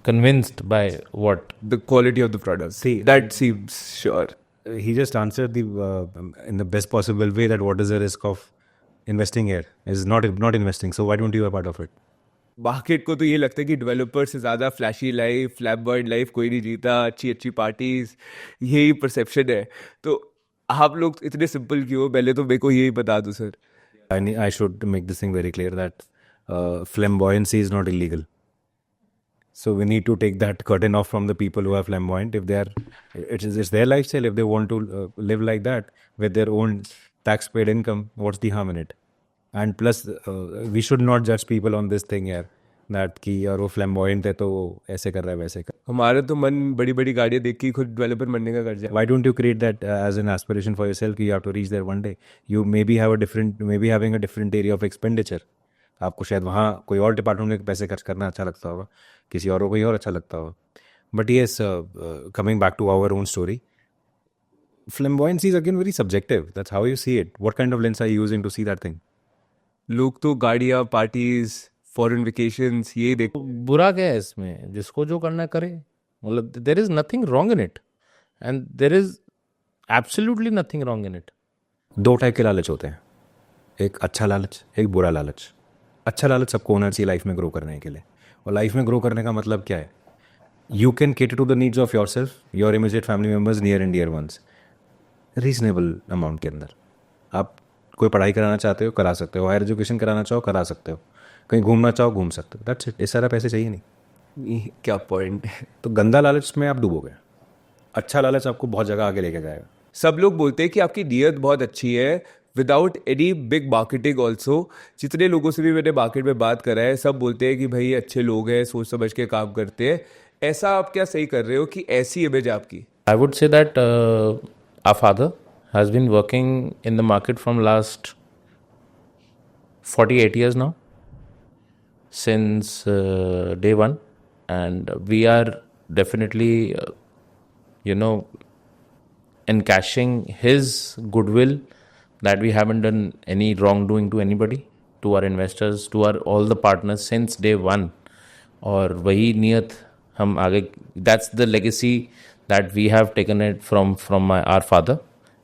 convinced by what The quality of the product. See, that seems sure. he just answered the in the best possible way that what is the risk of investing here is not investing. So why don't you be a part of it? Market को तो ये लगता है कि developer से ज़्यादा flashy life, फ्लैपबर्ड life कोई नहीं जीता, अच्छी अच्छी पार्टीज, यही परसेप्शन है. तो आप लोग इतने सिंपल क्यों हो? पहले तो मेरे को यही बता दो sir. I should make this thing very clear that flamboyancy is not illegal. So we need to take that curtain off from the people who are flamboyant. If they are, it's their lifestyle. If they want to live like that with their own tax-paid income, what's the harm in it? And plus, we should not judge people on this thing here. That कि यार वो flamboyant है तो वो ऐसे कर रहा है वैसे कर. हमारा तो मन बड़ी बड़ी गाड़ियाँ देख के ही खुद डेवलपर बनने का कर जाए. Why don't you create that as an aspiration for yourself? कि you have to reach there one day. You maybe having a different area of expenditure. आपको शायद वहाँ कोई और डिपार्टमेंट में पैसे खर्च करना अच्छा लगता होगा, किसी और को कोई और अच्छा लगता होगा. But yes, coming back to our own story, flamboyancy is again very subjective. That's how you see it. What kind of lens are you using to see that thing? लोग तो गाड़ियाँ, पार्टीज, फॉरेन वेकेशंस ये देखो. बुरा क्या है इसमें? जिसको जो करना करे. मतलब there is nothing wrong in it and there is absolutely nothing wrong in it. दो टाइप के लालच होते हैं, एक अच्छा लालच, एक बुरा लालच. अच्छा लालच सबको होना चाहिए लाइफ में ग्रो करने के लिए. और लाइफ में ग्रो करने का मतलब क्या है? You can cater to the needs of yourself, your immediate family members, near and dear ones, reasonable amount के अंदर. आप कोई पढ़ाई कराना चाहते हो करा सकते हो, हायर एजुकेशन कराना चाहो करा सकते हो, कहीं घूमना चाहो घूम सकते हो. That's it. इस सारा पैसे चाहिए नहीं. ये क्या पॉइंट है? तो गंदा लालच में आप डूबोगे. अच्छा लालच आपको बहुत जगह आगे लेके जाएगा. सब लोग बोलते हैं कि आपकी नीयत बहुत अच्छी है without any big marketing also. जितने लोगों से भी मैंने मार्केट में बात करा है सब बोलते हैं कि भाई अच्छे लोग हैं, सोच समझ के काम करते हैं. ऐसा आप क्या सही कर रहे हो कि ऐसी इमेज आपकी? I would say that our father has been working in the market from last 48 years now, since day one, and we are definitely, encashing his goodwill that we haven't done any wrongdoing to anybody, to our investors, to our all the partners since day one. और वही नियत हम आगे, that's the legacy that we have taken it from our father,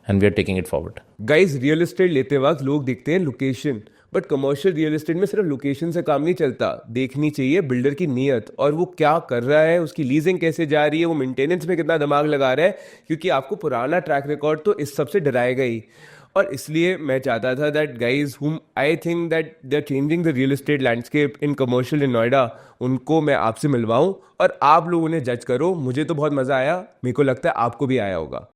and we are taking it forward. Guys, real estate लेते वक्त लोग देखते हैं location, but commercial real estate में सिर्फ लोकेशन से काम नहीं चलता. देखनी चाहिए बिल्डर की नीयत और वो क्या कर रहा है, उसकी लीजिंग कैसे जा रही है, वो मेंटेनेंस में कितना दिमाग लगा रहा है, क्योंकि आपको पुराना ट्रैक रिकॉर्ड तो इस सब से डराएगा ही. और इसलिए मैं चाहता था that guys hmm I think that they are changing the real estate landscape in commercial in Noida, उनको मैं आपसे मिलवाऊं और आप लोग उन्हें जज करो. मुझे तो बहुत मज़ा आया, मेरे को लगता है आपको भी आया होगा.